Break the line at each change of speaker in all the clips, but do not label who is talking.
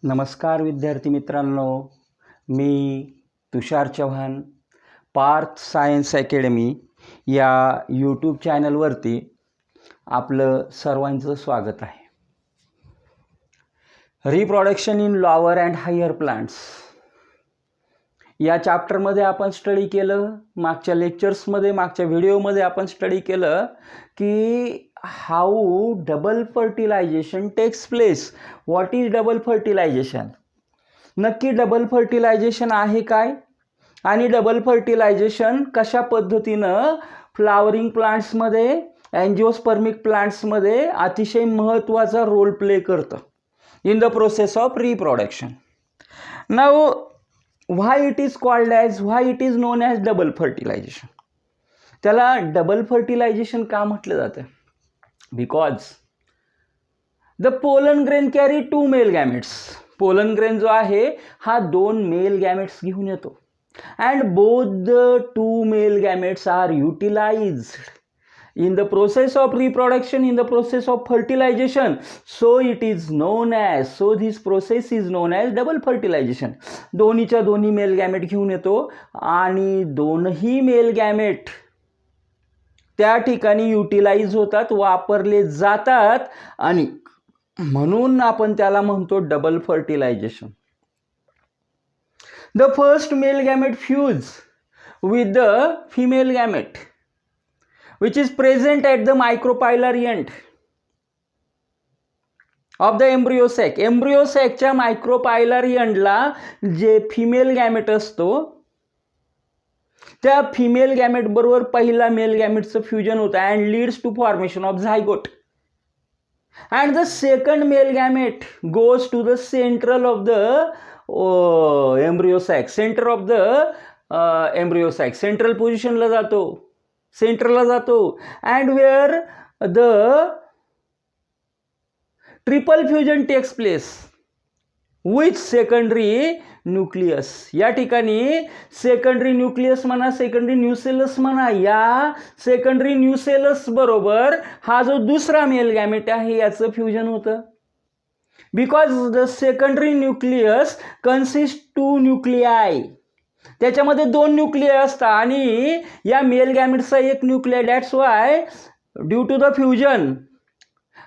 नमस्कार विद्यार्थी मित्रांनो, मी तुषार चव्हाण पार्थ सायन्स अकॅडमी या यूट्यूब चॅनलवरती आपलं सर्वांचं स्वागत आहे. Reproduction in lower and higher plants या चॅप्टरमध्ये आपण स्टडी केलं. मागच्या लेक्चर्समध्ये मागच्या व्हिडिओमध्ये आपण स्टडी केलं की how double fertilization takes place. What is double fertilization? नक्की डबल फर्टिलायझेशन आहे काय आणि डबल फर्टिलायझेशन कशा पद्धतीनं फ्लावरिंग प्लांट्समध्ये अँजिओस्पर्मिक प्लांट्समध्ये अतिशय महत्त्वाचा रोल प्ले करतं in the process of reproduction. Now why it is known as double fertilization? त्याला डबल फर्टिलायझेशन का म्हटलं जातं? Because the pollen grain carry 2 male gametes. Pollen grain जो आहे हा 2 मेल गॅमेट्स घेऊन येतो and both the 2 male gametes are utilized in the process of reproduction, in the process of fertilization. So this process is known as double fertilization. दोन्हीच्या दोन्ही mail gamete घेऊन येतो आणि दोनही मेल गॅमेट त्या ठिकाणी युटिलाइज होतात, वापरले जातात आणि म्हणून आपण त्याला म्हणतो double fertilization. The first male gamete fuse with the female gamete which is present at the micropylar end of the embryo sac. embryo sac च्या micropylar end ला जे फिमेल गॅमेट असतो त्या फिमेल गॅमेट बरोबर पहिला मेल गॅमेटचं fusion होतं and leads to formation of zygote and the second male gamete goes to the central of the embryo sac. Centre of the embryo sac central पोझिशनला जातो, सेंटरला जातो and where the triple fusion takes place with secondary nucleus. या ठिकाणी secondary nucleus म्हणा, secondary nucellus म्हणा, या secondary nucellus बरोबर हा जो दुसरा मेल गॅमेट आहे याचं फ्युजन होतं. Because the secondary nucleus consist 2 nuclei. त्याच्यामध्ये 2 न्यूक्लिय असतात आणि या मेल गॅमेटचा एक nuclei. That's why due to the fusion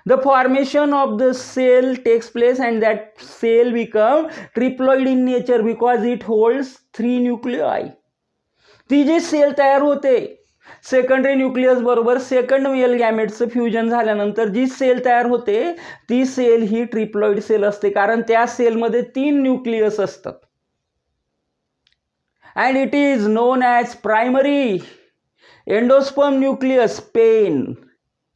the formation of the cell takes place and that cell become triploid in nature because it holds 3 nuclei. ती जी cell तयार होते सेकंडरी न्यूक्लियस बरोबर सेकंड मेल गॅमेटचं fusion झाल्यानंतर जी cell तयार होते ती सेल ही ट्रिप्लॉइड सेल असते कारण त्या सेलमध्ये 3 न्यूक्लियस असतात. And it is known as primary endosperm nucleus pain.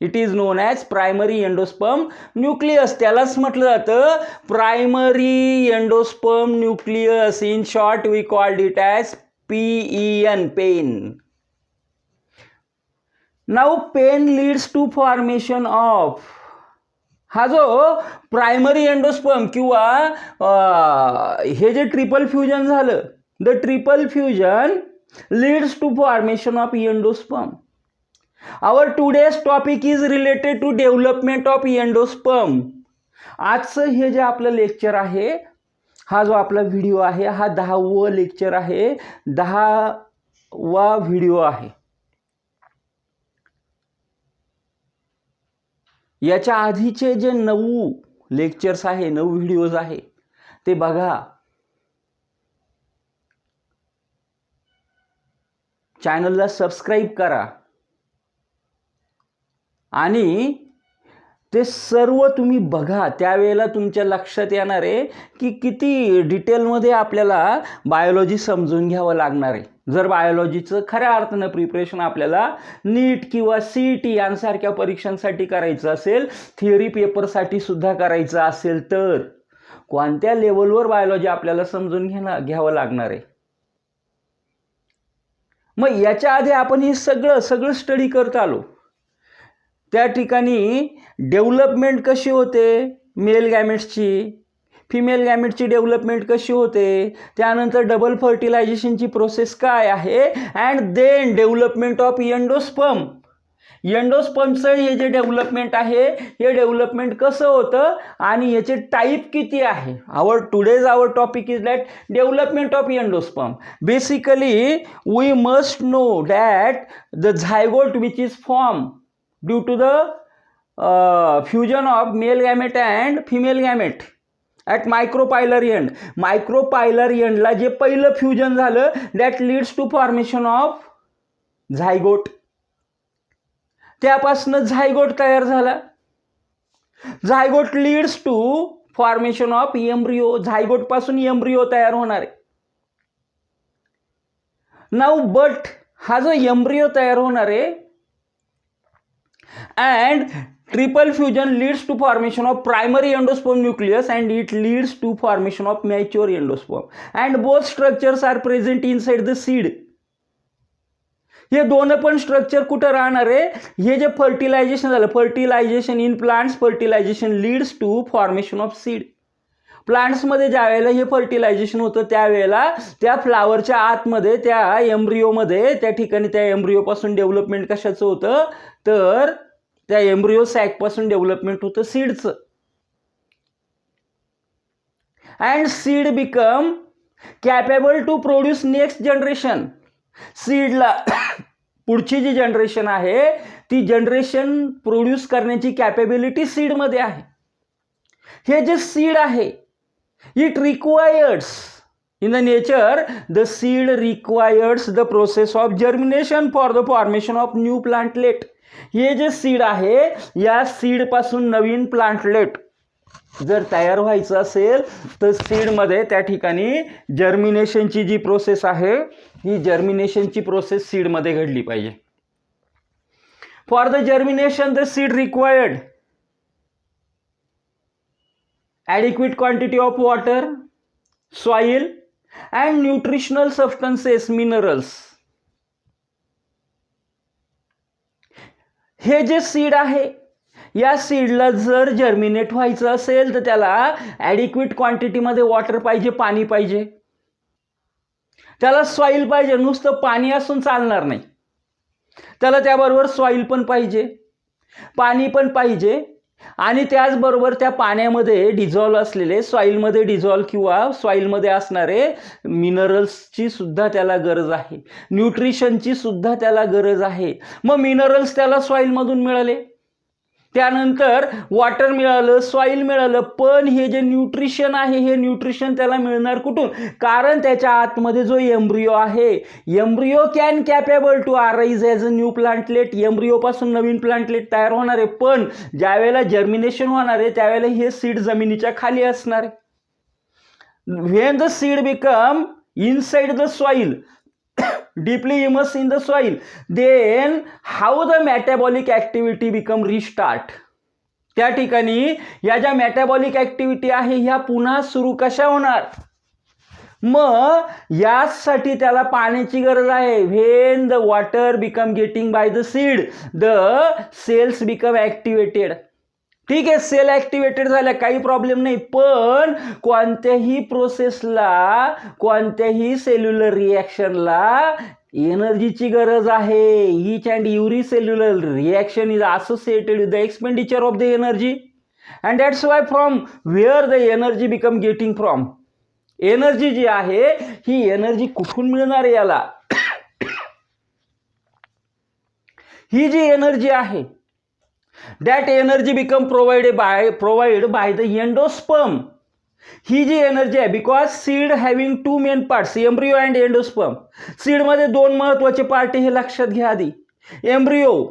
It is known as primary endosperm nucleus. त्यालाच म्हटलं जातं primary endosperm nucleus. In short we called it as PEN, pain. Now pain leads to formation of हा जो primary endosperm किंवा हे जे triple fusion झालं, the triple fusion leads to formation of endosperm. Our today's topic is related to development of endosperm. आजचं हे जे आपलं लेक्चर आहे, हा जो आपला व्हिडिओ आहे, हा 10वा लेक्चर आहे, 10वा व्हिडिओ आहे. याच्या आधीचे जे 9 लेक्चर्स आहे, 9 व्हिडिओज आहे ते बघा. चॅनलला सबस्क्राईब करा आणि ते सर्व तुम्ही बघा. त्यावेळेला तुमच्या लक्षात येणार आहे की किती डिटेलमध्ये आपल्याला बायोलॉजी समजून घ्यावं लागणार आहे. जर बायोलॉजीचं खऱ्या अर्थानं प्रिपरेशन आपल्याला नीट किंवा CET यांसारख्या परीक्षांसाठी करायचं असेल, थिअरी पेपरसाठी सुद्धा करायचं असेल तर कोणत्या लेवलवर बायोलॉजी आपल्याला समजून घ्यावं लागणार आहे. मग याच्या आधी आपण हे सगळं स्टडी करत आलो. त्या ठिकाणी डेव्हलपमेंट कशी होते मेल गॅमेट्सची, फिमेल गॅमेटची डेव्हलपमेंट कशी होते, त्यानंतर डबल फर्टिलायझेशनची प्रोसेस काय आहे and then development of endosperm. एंडोस्पर्मचं हे जे डेव्हलपमेंट आहे हे डेव्हलपमेंट कसं होतं आणि याचे टाईप किती आहे. Our topic is that development of endosperm. Basically we must know that the zygote which is form due to the fusion of male gamete and female gamete at micropylar end. Micropylar एंडला जे पहिलं fusion झालं that leads to formation of zygote. त्यापासून zygote तयार झाला. Zygote leads to formation of embryo. Zygote पासून embryo तयार होणार आहे. नाउ बट हा जो एम्ब्रिओ तयार होणार आहे and triple fusion leads to formation of primary endosperm nucleus and it leads to formation of mature endosperm and both structures are present inside the seed. हे दोन पण स्ट्रक्चर कुठं राहणार आहे. हे जे फर्टिलायझेशन झालं, fertilization in plants, fertilization leads to formation of seed. प्लांट्समध्ये ज्या वेळेला हे फर्टिलायझेशन होतं त्यावेळेला त्या फ्लावरच्या आतमध्ये त्या एम्ब्रिओमध्ये त्या ठिकाणी त्या एम्ब्रिओपासून डेव्हलपमेंट कशाचं होतं तर त्या एम्ब्रिओ सॅकपासून डेव्हलपमेंट होतं सीडचं. And seed become capable to produce next generation. सीडला पुढची जी जनरेशन आहे ती जनरेशन प्रोड्यूस करण्याची कॅपेबिलिटी सीडमध्ये आहे. हे जे सीड आहे it requires in the nature the seed requires the process of germination for the formation of new plantlet. हे जे सीड आहे या सीडपासून नवीन प्लांटलेट जर तयार व्हायचं असेल तर सीडमध्ये त्या ठिकाणी जर्मिनेशनची जी प्रोसेस आहे ही जर्मिनेशनची प्रोसेस सीडमध्ये घडली पाहिजे. For the germination the seed required adequate quantity of water, soil and nutritional substances, minerals. हे जे सीड आहे या सीडला जर जर्मिनेट व्हायचं असेल तर त्याला ॲडिक्वेट क्वांटिटीमध्ये वॉटर पाहिजे, पाणी पाहिजे. त्याला सॉईल पाहिजे. नुसतं पाणी असून चालणार नाही. त्याला त्याबरोबर सॉईल पण पाहिजे, पाणी पण पाहिजे आणि त्याचबरोबर त्या पाण्यामध्ये डिझॉल्व असलेले सॉईलमध्ये डिझॉल्व किंवा सॉईलमध्ये असणारे मिनरल्सची सुद्धा त्याला गरज आहे. न्यूट्रिशनची सुद्धा त्याला गरज आहे. मग मिनरल्स त्याला सॉईलमधून मिळाले, त्यानंतर वॉटर मिळालं, सॉईल मिळालं, पण हे जे न्यूट्रिशन आहे हे न्यूट्रिशन त्याला मिळणार कुठून? कारण त्याच्या आतमध्ये जो एम्ब्रिओ आहे, embryo can capable to arise as a new plantlet. एम्ब्रिओपासून नवीन प्लांटलेट तयार होणार आहे, पण ज्या वेळेला जर्मिनेशन होणार आहे त्यावेळेला हे सीड जमिनीच्या खाली असणार आहे. When the seed become inside the soil, deeply immersed in the soil, then how the metabolic activity become restart. त्या ठिकाणी या ज्या मेटाबॉलिक ऍक्टिव्हिटी आहे ह्या पुन्हा सुरू कशा होणार? मग यासाठी त्याला पाण्याची गरज आहे. When the water become getting by the seed the cells become activated. ठीक आहे, सेल ऍक्टिव्हेटेड झाल्या, काही प्रॉब्लेम नाही, पण कोणत्याही प्रोसेसला, कोणत्याही सेल्युलर रिॲक्शनला एनर्जीची गरज आहे. Each and every cellular reaction is associated with the expenditure of the energy and that's why from where the energy become getting from. Energy जी आहे ही एनर्जी कुठून मिळणार आहे याला? ही जी एनर्जी आहे that energy become provided by the endosperm. ही जी एनर्जी आहे, because seed having two main parts, embryo and endosperm. सीडमध्ये दोन महत्त्वाचे पार्ट हे लक्षात घ्या आधी. एम्ब्रिओ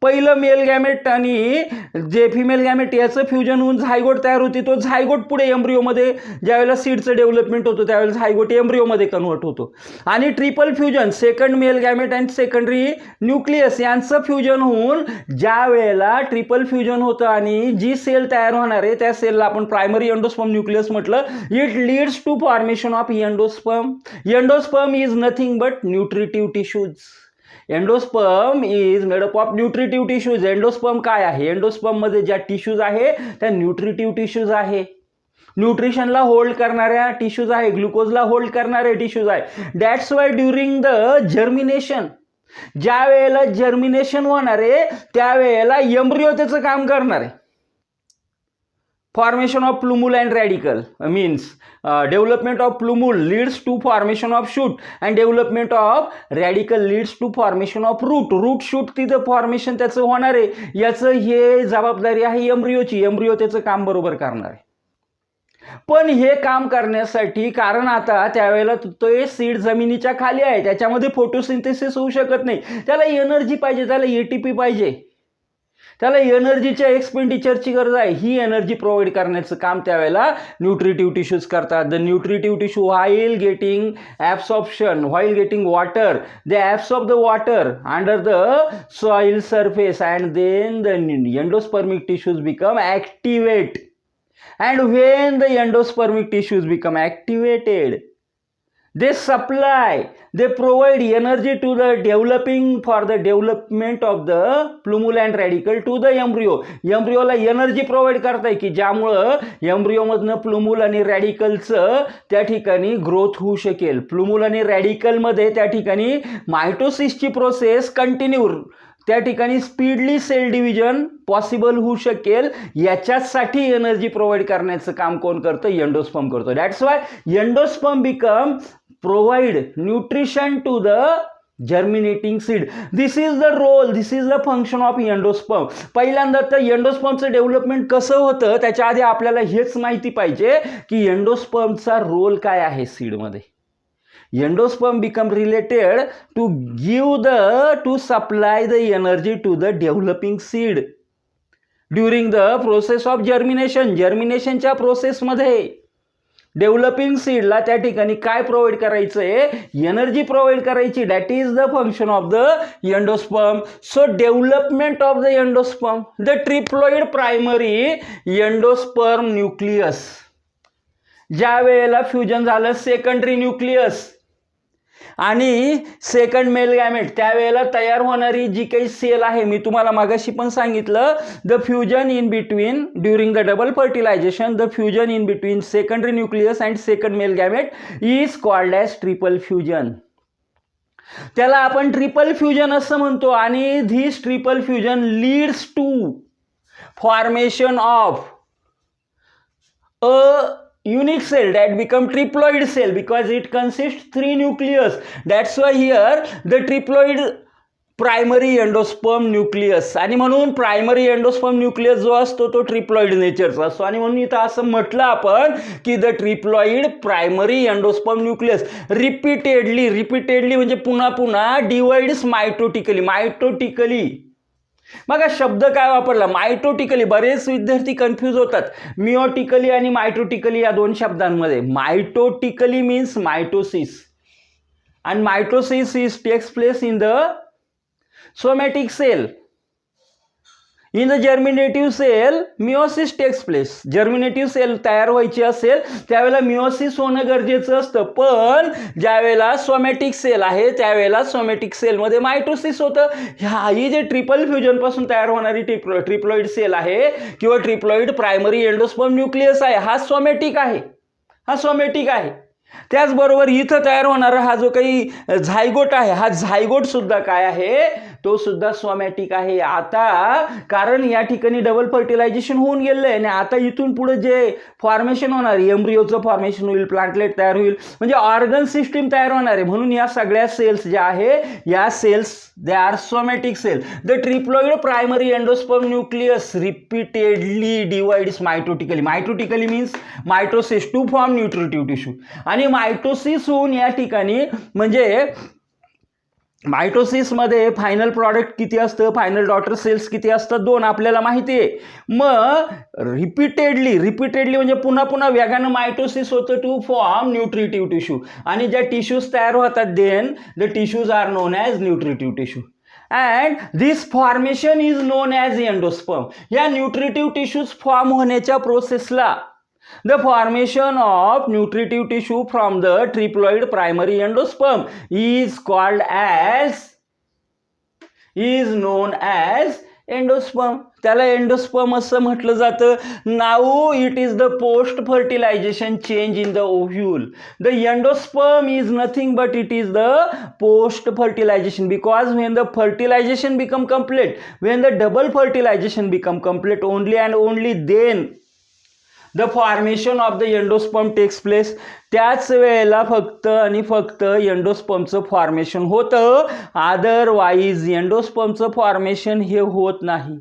पहिलं मेल गॅमेट आणि जे फिमेल गॅमेट याचं फ्युजन होऊन झायगोट तयार होती. तो झायगोट पुढे एम्ब्रिओमध्ये ज्यावेळेला सीडचं डेव्हलपमेंट होतं त्यावेळेला झायगोट एम्ब्रिओमध्ये कन्वर्ट होतो. आणि triple fusion, second male gamete and secondary nucleus यांचं फ्युजन होऊन ज्या वेळेला ट्रिपल फ्युजन होतं आणि जी सेल तयार होणार आहे त्या सेलला आपण प्रायमरी एंडोस्पर्म न्यूक्लियस म्हटलं. It leads to formation of endosperm. Endosperm is nothing but nutritive tissues. Endosperm is made up of nutritive tissues. Endosperm काय आहे? एंडोस्पर्ममध्ये ज्या टिश्यूज आहे त्या न्यूट्रिटिव्ह टिश्यूज आहे. न्यूट्रिशनला होल्ड करणाऱ्या टिश्यूज आहे, ग्लुकोजला होल्ड करणारे टिश्यूज आहे. That's Y during the germination ज्या वेळेला जर्मिनेशन होणार आहे त्यावेळेला एम्ब्रियो त्याचं काम करणार आहे. Formation of plumule and radicle means development of plumule leads to formation of shoot and development of radicle leads to formation of root. Root shoot तिथं फॉर्मेशन त्याचं होणार आहे, याचं हे जबाबदारी आहे एम्ब्रियोची. एम्ब्रियो त्याचं काम बरोबर करणार आहे. पण हे काम करण्यासाठी, कारण आता त्यावेळेला तो सीड जमिनीच्या खाली आहे, त्याच्यामध्ये फोटोसिंथेसिस होऊ शकत नाही, त्याला एनर्जी पाहिजे, त्याला एटीपी पाहिजे, त्याला एनर्जीच्या एक्सपेंडिचरची गरज आहे. ही एनर्जी प्रोव्हाइड करण्याचं काम त्यावेळेला न्यूट्रिटिव्ह टिश्यूज करतात. The nutritive tissue while getting absorption, while getting water, they absorb the water under the soil surface and then the endospermic tissues become activate. And when the endospermic tissues become activated, they supply, they provide energy to the developing for the development of the plumule and radicle to the embryo. एम्ब्रियोला energy provide करताय की ज्यामुळं एम्ब्रियोमधनं प्लुमुल आणि रॅडिकलचं त्या ठिकाणी growth होऊ शकेल. प्लुमुल आणि रॅडिकलमध्ये त्या ठिकाणी मायटोसिसची प्रोसेस कंटिन्यू, त्या ठिकाणी स्पीडली सेल डिव्हिजन पॉसिबल होऊ शकेल. याच्यासाठी एनर्जी प्रोव्हाइड करण्याचं काम कोण करतं? एंडोस्पर्म करतो. That's why endosperm become provide nutrition to the germinating seed. This is the role, this is the function of endosperm. पहिल्यांदा तर एंडोस्पर्मचं डेव्हलपमेंट कसं होतं त्याच्या आधी आपल्याला हेच माहिती पाहिजे की एंडोस्पर्मचा रोल काय आहे सीडमध्ये. Endosperm become related to to supply the energy to the developing seed during the process of germination. जर्मिनेशनच्या प्रोसेसमध्ये डेव्हलपिंग सीडला त्या ठिकाणी काय प्रोव्हाइड करायचंय? एनर्जी प्रोव्हाइड करायची. That is the function of the endosperm. So development of the endosperm, the triploid primary endosperm nucleus. ज्या वेळेला fusion झालं secondary nucleus आणि सेकंड मेल गॅमेट, त्यावेळेला तयार होणारी जी काही सेल आहे, मी तुम्हाला मागाशी पण सांगितलं, the fusion in between during the double fertilization, the fusion in between secondary nucleus and second male gamete is called as triple fusion. त्याला आपण ट्रिपल फ्युजन असं म्हणतो. आणि this triple fusion leads to formation of a unique cell that become triploid cell because it consists 3 nucleus. That's why here the triploid primary endosperm nucleus. आणि म्हणून primary endosperm nucleus जो असतो तो triploid नेचरचा असतो. आणि म्हणून इथं असं म्हटलं आपण की the triploid primary endosperm nucleus repeatedly म्हणजे पुन्हा पुन्हा डिवाइड्स मायटोटिकली. मग शब्द काय वापरला? मायटोटिकली. बरेच विद्यार्थी कन्फ्यूज होतात मिओटिकली आणि मायटोटिकली या दोन शब्दांमध्ये. Mitotically means mitosis and mitosis takes place in the somatic cell. In the germinative cell meiosis takes place. Germinative cell तयार व्हायची असेल त्यावेळेला मिओसिस होणं गरजेचं असतं. पण ज्यावेळेला सोमॅटिक सेल आहे त्यावेळेला सोमॅटिक सेलमध्ये मायटोसिस होतं. ही जे ट्रिपल फ्युजन पासून तयार होणारी ट्रिप्लॉइड सेल आहे किंवा ट्रिप्लॉइड प्रायमरी एंडोस्पर्म न्यूक्लियस आहे हा सोमॅटिक आहे. त्याचबरोबर इथं तयार होणारा हा जो काही झायगोट आहे हा झायगोट सुद्धा काय आहे? तो सुद्धा सोमॅटिक आहे. आता कारण या ठिकाणी डबल फर्टिलायझेशन होऊन गेलेलं आहे आणि आता इथून पुढे जे फॉर्मेशन होणार एम्ब्रियोचं फॉर्मेशन होईल, प्लांटलेट तयार होईल, म्हणजे ऑर्गन सिस्टीम तयार होणार आहे. म्हणून या सगळ्या सेल्स ज्या आहे या cells they are somatic cell. The triploid primary endosperm nucleus repeatedly divides mitotically means mitosis to form nutritive tissue. आणि मायटोसिस होऊन या ठिकाणी म्हणजे मायटोसिसमध्ये फायनल प्रॉडक्ट किती असतं, फायनल डॉटर सेल्स किती असतात? 2 आपल्याला माहिती आहे. मग रिपीटेडली म्हणजे पुन्हा पुन्हा वेगानं मायटोसिस होतं टू फॉर्म न्यूट्रिटिव्ह टिश्यू. आणि ज्या टिश्यूज तयार होतात then the tissues are known as nutritive tissue and this formation is known as endosperm. या न्यूट्रिटिव्ह टिश्यूज फॉर्म होण्याच्या प्रोसेसला the formation of nutritive tissue from the triploid primary endosperm is known as endosperm. त्याला endosperm असं म्हटलं जातं. Now it is the post fertilization change in the ovule. The endosperm is nothing but it is the post fertilization, because when the fertilization become complete, when the double fertilization become complete, only and only then the formation of the endosperm takes place. त्याच वेळेला फक्त आणि फक्त एंडोस्पर्मचं formation होतं. Otherwise एंडोस्पर्मचं formation हे होत नाही.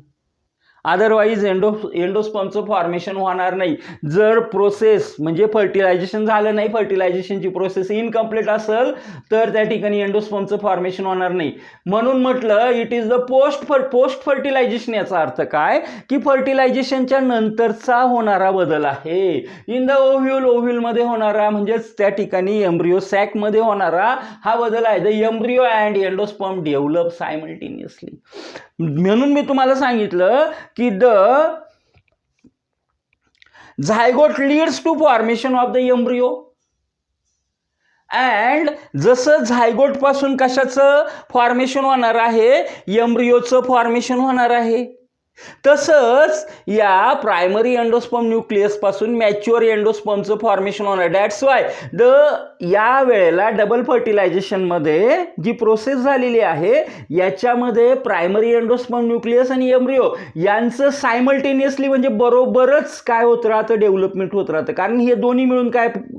Otherwise एंडोस्पर्मचं formation होणार नाही. जर प्रोसेस म्हणजे फर्टिलायझेशन झालं नाही, फर्टिलायझेशनची प्रोसेस इनकम्प्लीट असेल तर त्या ठिकाणी एंडोस्पर्मचं फॉर्मेशन होणार नाही. म्हणून म्हटलं it is the post fertilization. याचा अर्थ काय की फर्टिलायझेशनच्या नंतरचा होणारा बदल आहे. इन द ओव्ह्यूलमध्ये होणारा म्हणजेच त्या ठिकाणी एम्ब्रियो सॅकमध्ये होणारा हा बदल आहे. The embryo and endosperm develop simultaneously. म्हणून मी तुम्हाला सांगितलं की the zygote leads to formation of the embryo. And जसं झायगोट पासून कशाचं फॉर्मेशन होणार आहे, एम्ब्रियोचं फॉर्मेशन होणार आहे, तसंच या प्रायमरी एंडोस्पर्म न्यूक्लियस पासून मॅच्युअर एंडोस्पर्मचं फॉर्मेशन होणार. दॅट्स वाय या वेळेला डबल फर्टिलायझेशन मध्ये जी प्रोसेस झालेली आहे याच्यामध्ये प्रायमरी एंडोस्पर्म न्यूक्लियस आणि एम्ब्रियो यांचं सायमल्टेनियसली म्हणजे बरोबरच काय होत राहतं, डेव्हलपमेंट होत राहतं. कारण हे दोन्ही मिळून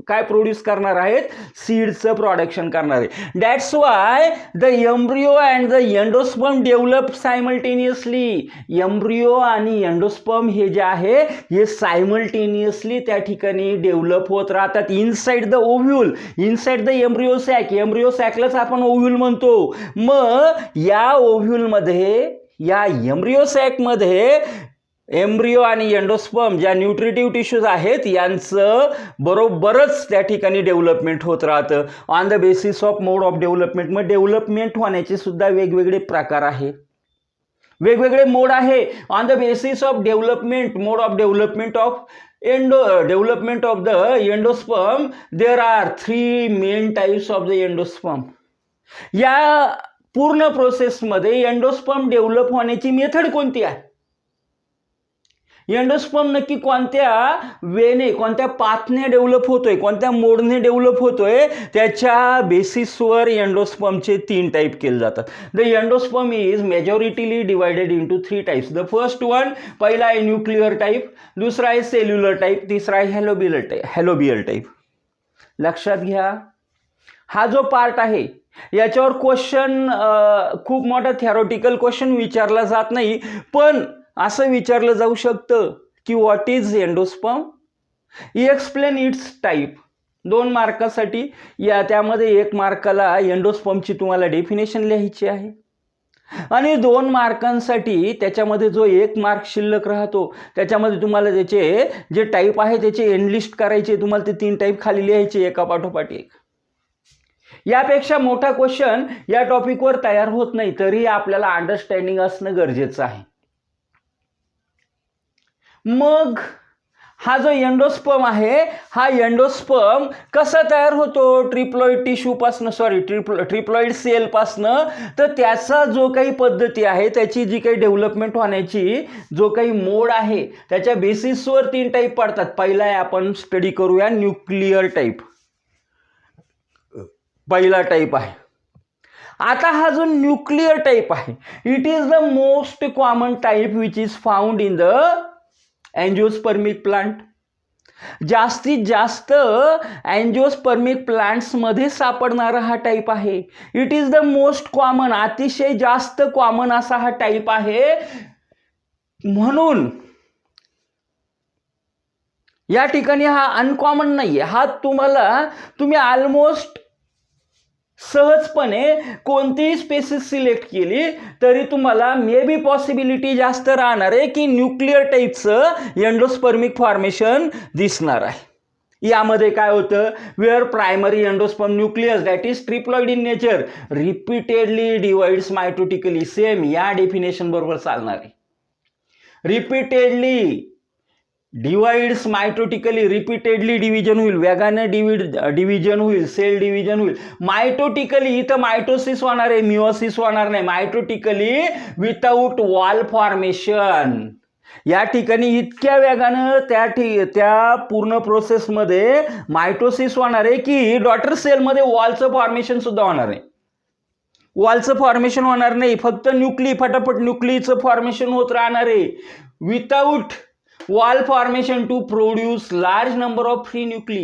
काय प्रोड्यूस करणार आहेत, सीडचं प्रोडक्शन करणार आहे. That's why the embryo and the endosperm develop simultaneously. Embryo आणि एंडोस्पर्म हे जे आहे हे सायमल्टेनियसली त्या ठिकाणी डेव्हलप होत राहतात. Inside the ovule, inside the embryo sac. Embryo सॅकलाच आपण ओव्ह्यूल म्हणतो. मग या ओव्ह्यूलमध्ये, या एम्ब्रियो सॅकमध्ये एम्ब्रियो आणि एंडोस्पर्म ज्या न्यूट्रिटिव्ह टिश्यूज आहेत यांचं बरोबरच त्या ठिकाणी डेव्हलपमेंट होत राहतं. On the basis of mode of development. मग डेव्हलपमेंट होण्याचे सुद्धा वेगवेगळे प्रकार आहे, वेगवेगळे मोड आहे. On the basis of development, mode of development of development of the endosperm, there are 3 main types of the endosperm. या पूर्ण प्रोसेसमध्ये एंडोस्पर्म डेव्हलप होण्याची मेथड कोणती आहे, एंडोस्पर्म नक्की कोणत्या वेने, कोणत्या पाथने डेव्हलप होतोय, कोणत्या मोडने डेव्हलप होतोय, त्याच्या बेसिसवर एंडोस्पर्मचे 3 टाईप केले जातात. The endosperm is majorly divided into 3 types. The first one, पहिला आहे न्यूक्लिअर टाईप, दुसरा आहे सेल्युलर टाईप, तिसरा आहे हॅलोबियल टाईप. लक्षात घ्या, हा जो पार्ट आहे याच्यावर क्वेश्चन खूप मोठा थेरॉटिकल क्वेश्चन विचारला जात नाही, पण असं विचारलं जाऊ शकतं की what is endosperm, explain it's type. 2 मार्कासाठी या, त्यामध्ये 1 मार्काला एंडोस्पर्मची तुम्हाला डेफिनेशन लिहायची आहे आणि 2 मार्कांसाठी त्याच्यामध्ये जो 1 मार्क शिल्लक राहतो त्याच्यामध्ये तुम्हाला त्याचे जे टाईप आहे त्याचे एनलिस्ट करायचे. तुम्हाला ते 3 टाईप खाली लिहायचे एका पाठोपाठ एक. यापेक्षा मोठा क्वेश्चन या टॉपिकवर तयार होत नाही, तरी आपल्याला अंडरस्टँडिंग असणं गरजेचं आहे. मग हा जो एंडोस्पर्म आहे, हा एंडोस्पर्म कसा तयार होतो, ट्रिप्लॉइड टिश्यू पासून, ट्रिप्लॉइड सेल पासून. तर त्याचा जो काही पद्धती आहे, त्याची जी काही डेव्हलपमेंट होण्याची जो काही मोड आहे त्याच्या बेसिसवर 3 टाईप पडतात. पहिला आहे, आपण स्टडी करूया न्यूक्लिअर टाईप. पहिला टाईप आहे. आता हा जो न्यूक्लिअर टाईप आहे, it is the most common type which is found in the angiospermic plant. जास्तीत जास्त एंजिओस्पर्मिक प्लांट्समध्ये सापडणारा हा टाईप आहे. It is the most common, अतिशय जास्त कॉमन असा हा टाईप आहे. म्हणून या ठिकाणी हा अनकॉमन नाहीये. हा तुम्ही ऑलमोस्ट सहजपणे कोणतीही स्पेसिस सिलेक्ट केली तरी तुम्हाला मे बी पॉसिबिलिटी जास्त राहणार आहे की न्यूक्लिअर टाईपचं एंडोस्पर्मिक फॉर्मेशन दिसणार आहे. यामध्ये काय होतं, where primary endosperm nucleus that is triploid in nature repeatedly divides mitotically. Same या डेफिनेशन बरोबर चालणार आहे. Repeatedly divides mitotically, repeatedly division होईल, वेगाने डिव्हिजन होईल, सेल डिव्हिजन होईल. मायटोटिकली इथं मायटोसिस होणार आहे, मिओसिस होणार नाही. मायटोटिकली विथआउट वॉल फॉर्मेशन. या ठिकाणी इतक्या वेगानं त्या पूर्ण प्रोसेसमध्ये मायटोसिस होणार आहे की डॉटर सेलमध्ये वॉलचं फॉर्मेशन सुद्धा होणार आहे. वॉलचं फॉर्मेशन होणार नाही, फक्त न्यूक्ली, फटाफट न्यूक्लीचं फॉर्मेशन होत राहणार आहे. Without wall formation to produce large number of free nuclei.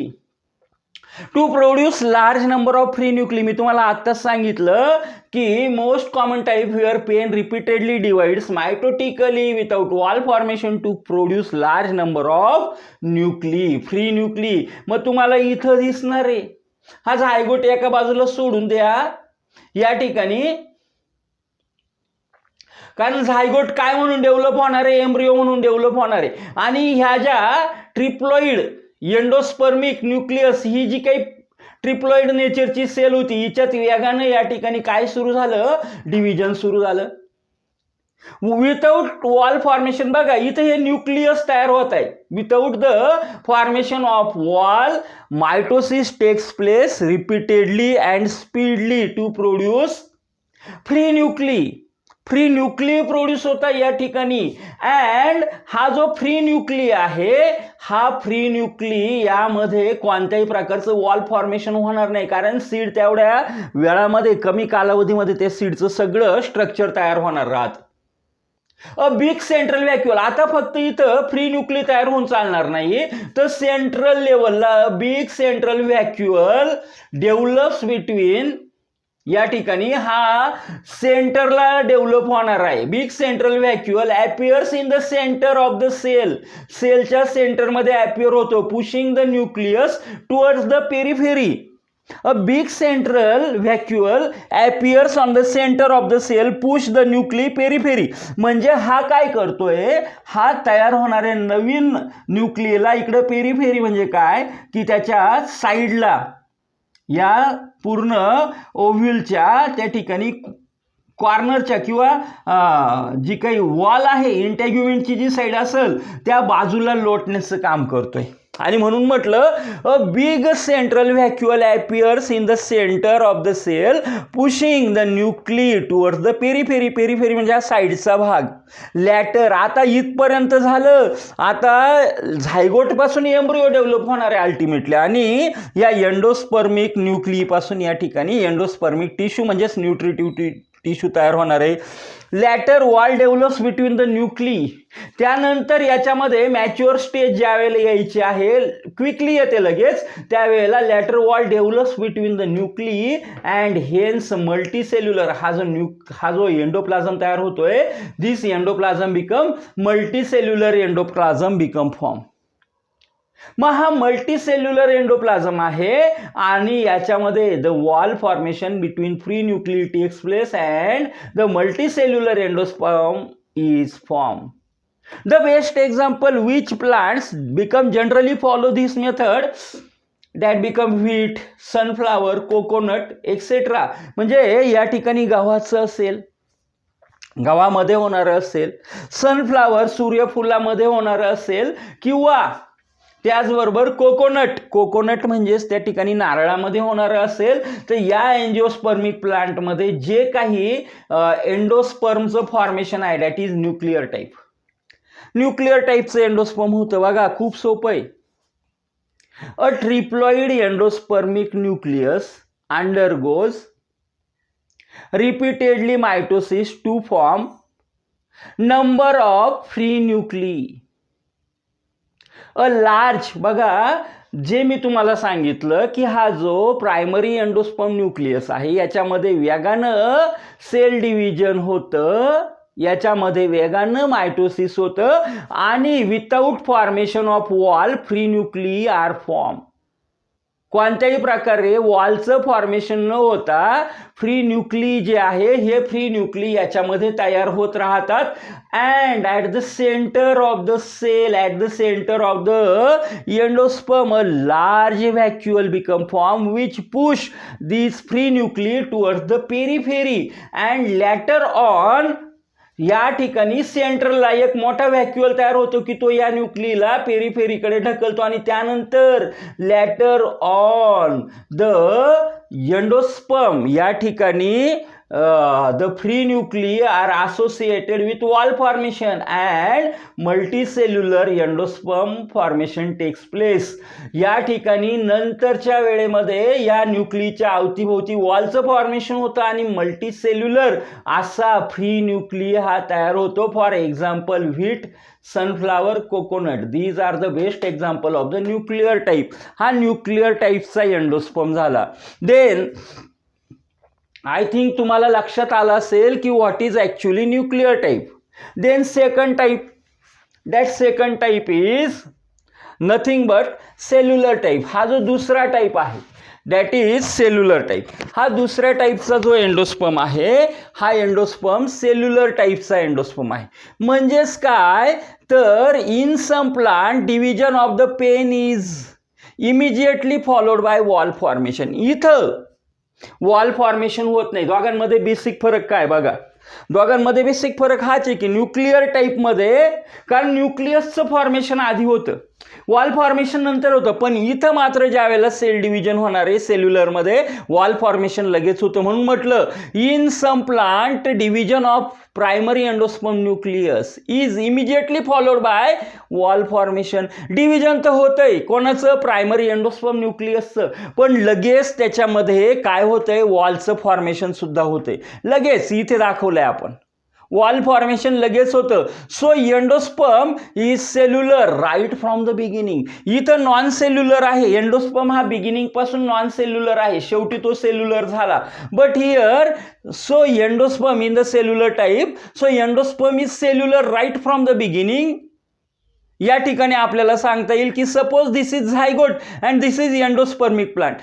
To produce large number of free nuclei, मी तुम्हाला आत्ताच सांगितलं की most common type where PEN repeatedly divides mitotically without wall formation to produce large number of nuclei, free nuclei. मग तुम्हाला इथं दिसणार आहे हा झायगोट एका बाजूला सोडून द्या या ठिकाणी, कारण झायगोट काय म्हणून डेव्हलप होणार आहे, एम्ब्रिओ म्हणून डेव्हलप होणार आहे. आणि ह्या ज्या ट्रिप्लॉइड एंडोस्पर्मिक न्यूक्लियस ही जी काही ट्रिप्लॉइड नेचरची सेल होती हिच्यात वेगानं या ठिकाणी काय सुरू झालं, डिव्हिजन सुरू झालं. विथआउट वॉल फॉर्मेशन, बघा इथं हे न्यूक्लियस तयार होत आहे. Without the formation of wall mitosis takes place repeatedly and speedly to produce free nuclei. Free nuclei produce होता या ठिकाणी. अँड हा जो फ्री न्यूक्ली आहे हा फ्री न्यूक्ली यामध्ये कोणत्याही प्रकारचं वॉल फॉर्मेशन होणार नाही, कारण सीड तेवढ्या वेळामध्ये कमी कालावधीमध्ये ते सीडचं सगळं स्ट्रक्चर तयार होणार राहत. अ बिग सेंट्रल व्हॅक्युअल, आता फक्त इथं फ्री न्यूक्ली तयार होऊन चालणार नाही, तर सेंट्रल लेवलला big central vacuole develops between, या ठिकाणी हा सेंटरला डेव्हलप होणार आहे. Big central vacuole appears in the centre of the cell, सेलच्या सेंटरमध्ये अपियर होतो, pushing the nucleus towards the periphery. A big central vacuole appears on the centre of the cell, push the nuclei periphery. म्हणजे हा काय करतोय, हा तयार होणाऱ्या नवीन न्यूक्लियला इकडे पेरिफेरी म्हणजे काय की त्याच्या साईडला या पूर्ण ओव्ह्यूलच्या त्या ठिकाणी कॉर्नरच्या किंवा जी काही वॉल आहे इंटॅग्युमेंटची जी साईड असेल त्या बाजूला लोटण्याचं काम करतोय. आणि म्हणून म्हटलं a big central vacuole appears in the centre of the cell pushing the nuclei towards the periphery. Periphery म्हणजे हा साईडचा भाग. लॅटर, आता इथपर्यंत झालं. आता झायगोट पासून एम्ब्रिओ डेव्हलप होणार आहे अल्टिमेटली, आणि या एंडोस्पर्मिक न्यूक्ली पासून या ठिकाणी एंडोस्पर्मिक टिश्यू म्हणजेच न्यूट्रिटिव्ह टिश्यू तयार होणार आहे. Later wall develops between the nuclei. त्यानंतर याच्यामध्ये मॅच्युअर स्टेज ज्या वेळेला यायची आहे, क्विकली येते लगेच, त्यावेळेला later wall develops between the nuclei and hence multicellular. हा जो एंडोप्लाझम तयार होतोय, this endoplasm become multicellular endoplasm become form. मग हा मल्टीसेल्युलर एंडोप्लाझम आहे आणि याच्यामध्ये the wall formation between free nuclei takes place and the multicellular endosperm is form. The best example which plants become generally follow this method that become wheat, sunflower, coconut etcetera. म्हणजे या ठिकाणी गव्हाचं असेल, गव्हामध्ये होणारं असेल, सनफ्लावर सूर्यफुलामध्ये होणारं असेल, किंवा त्याचबरोबर कोकोनट म्हणजेच त्या ठिकाणी नारळामध्ये होणारं असेल, तर या एंजिओस्पर्मिक प्लांटमध्ये जे काही एंडोस्पर्मचं फॉर्मेशन आहे that is nuclear type. Nuclear टाईपचं एंडोस्पर्म होतं. बघा खूप सोपं आहे. A triploid endospermic nucleus undergoes repeatedly mitosis to form number of free nuclei. A large, बघा जे मी तुम्हाला सांगितलं की हा जो प्रायमरी एंडोस्पर्म न्यूक्लियस आहे याच्यामध्ये वेगानं सेल डिव्हिजन होतं, याच्यामध्ये वेगानं मायटोसिस होतं, आणि without formation of wall free nuclei are form. कोणत्याही प्रकारे वॉलचं फॉर्मेशन न होता फ्री न्यूक्ली जे आहे हे फ्री न्यूक्ली याच्यामध्ये तयार होत राहतात. And at the centre of the cell, at the centre of the endosperm a large vacuole become form which push this free nuclei towards the periphery and later on या ठिकाणी सेंट्रलला एक मोठा व्हॅक्युअल तयार होतो की तो या न्यूक्लियला पेरिफेरीकडे ढकलतो आणि त्यानंतर लॅटर ऑन द एंडोस्पर्म या ठिकाणी the free nuclei are associated with wall formation and multicellular endosperm formation takes place. या ठिकाणी नंतरच्या वेळेमध्ये या न्यूक्लियच्या अवतीभोवती वॉलचं फॉर्मेशन होतं आणि मल्टीसेल्युलर असा फ्री न्यूक्लिय हा तयार होतो. For example wheat, sunflower, coconut, these are the best example of the nuclear type. हा न्यूक्लियर टाईपचा एंडोस्पर्म झाला. देन आय थिंक तुम्हाला लक्षात आलं असेल की what is actually nuclear type. Then second type, that second type is nothing but cellular type. हा जो दुसरा टाईप आहे दॅट इज सेल्युलर टाईप. हा दुसऱ्या टाईपचा जो एंडोस्पर्म आहे हा एंडोस्पर्म सेल्युलर टाईपचा एंडोस्पर्म आहे. म्हणजेच काय तर in some plant division of the PEN is immediately followed by wall formation. इथं वॉल फॉर्मेशन होत नाही. दोघांमध्ये बेसिक फरक काय बघा. दोघांमध्ये बेसिक फरक हाच आहे की न्यूक्लियर टाईपमध्ये कारण न्यूक्लियसचं फॉर्मेशन आधी होतं, वॉल फॉर्मेशन नंतर होतं. पण इथं मात्र ज्या वेळेला सेल डिव्हिजन होणार आहे सेल्युलरमध्ये वॉल फॉर्मेशन लगेच होतं. म्हणून म्हटलं in some plant division of primary endosperm nucleus is immediately followed by wall formation. Division तर होतंय कोणाचं, प्रायमरी एंडोस्पर्म न्यूक्लियसचं, पण लगेच त्याच्यामध्ये काय होतंय वॉलचं फॉर्मेशन सुद्धा होतंय. लगेच इथे दाखवलंय आपण वॉल फॉर्मेशन लगेच होतं. So endosperm is cellular right from the beginning. इथं नॉन सेल्युलर आहे. एंडोस्पर्म हा बिगिनिंग पासून नॉन सेल्युलर आहे, शेवटी तो सेल्युलर झाला. But here so endosperm in the cellular type, so endosperm is cellular right from the beginning. या ठिकाणी आपल्याला सांगता येईल की suppose this is zygote and this is endospermic plant.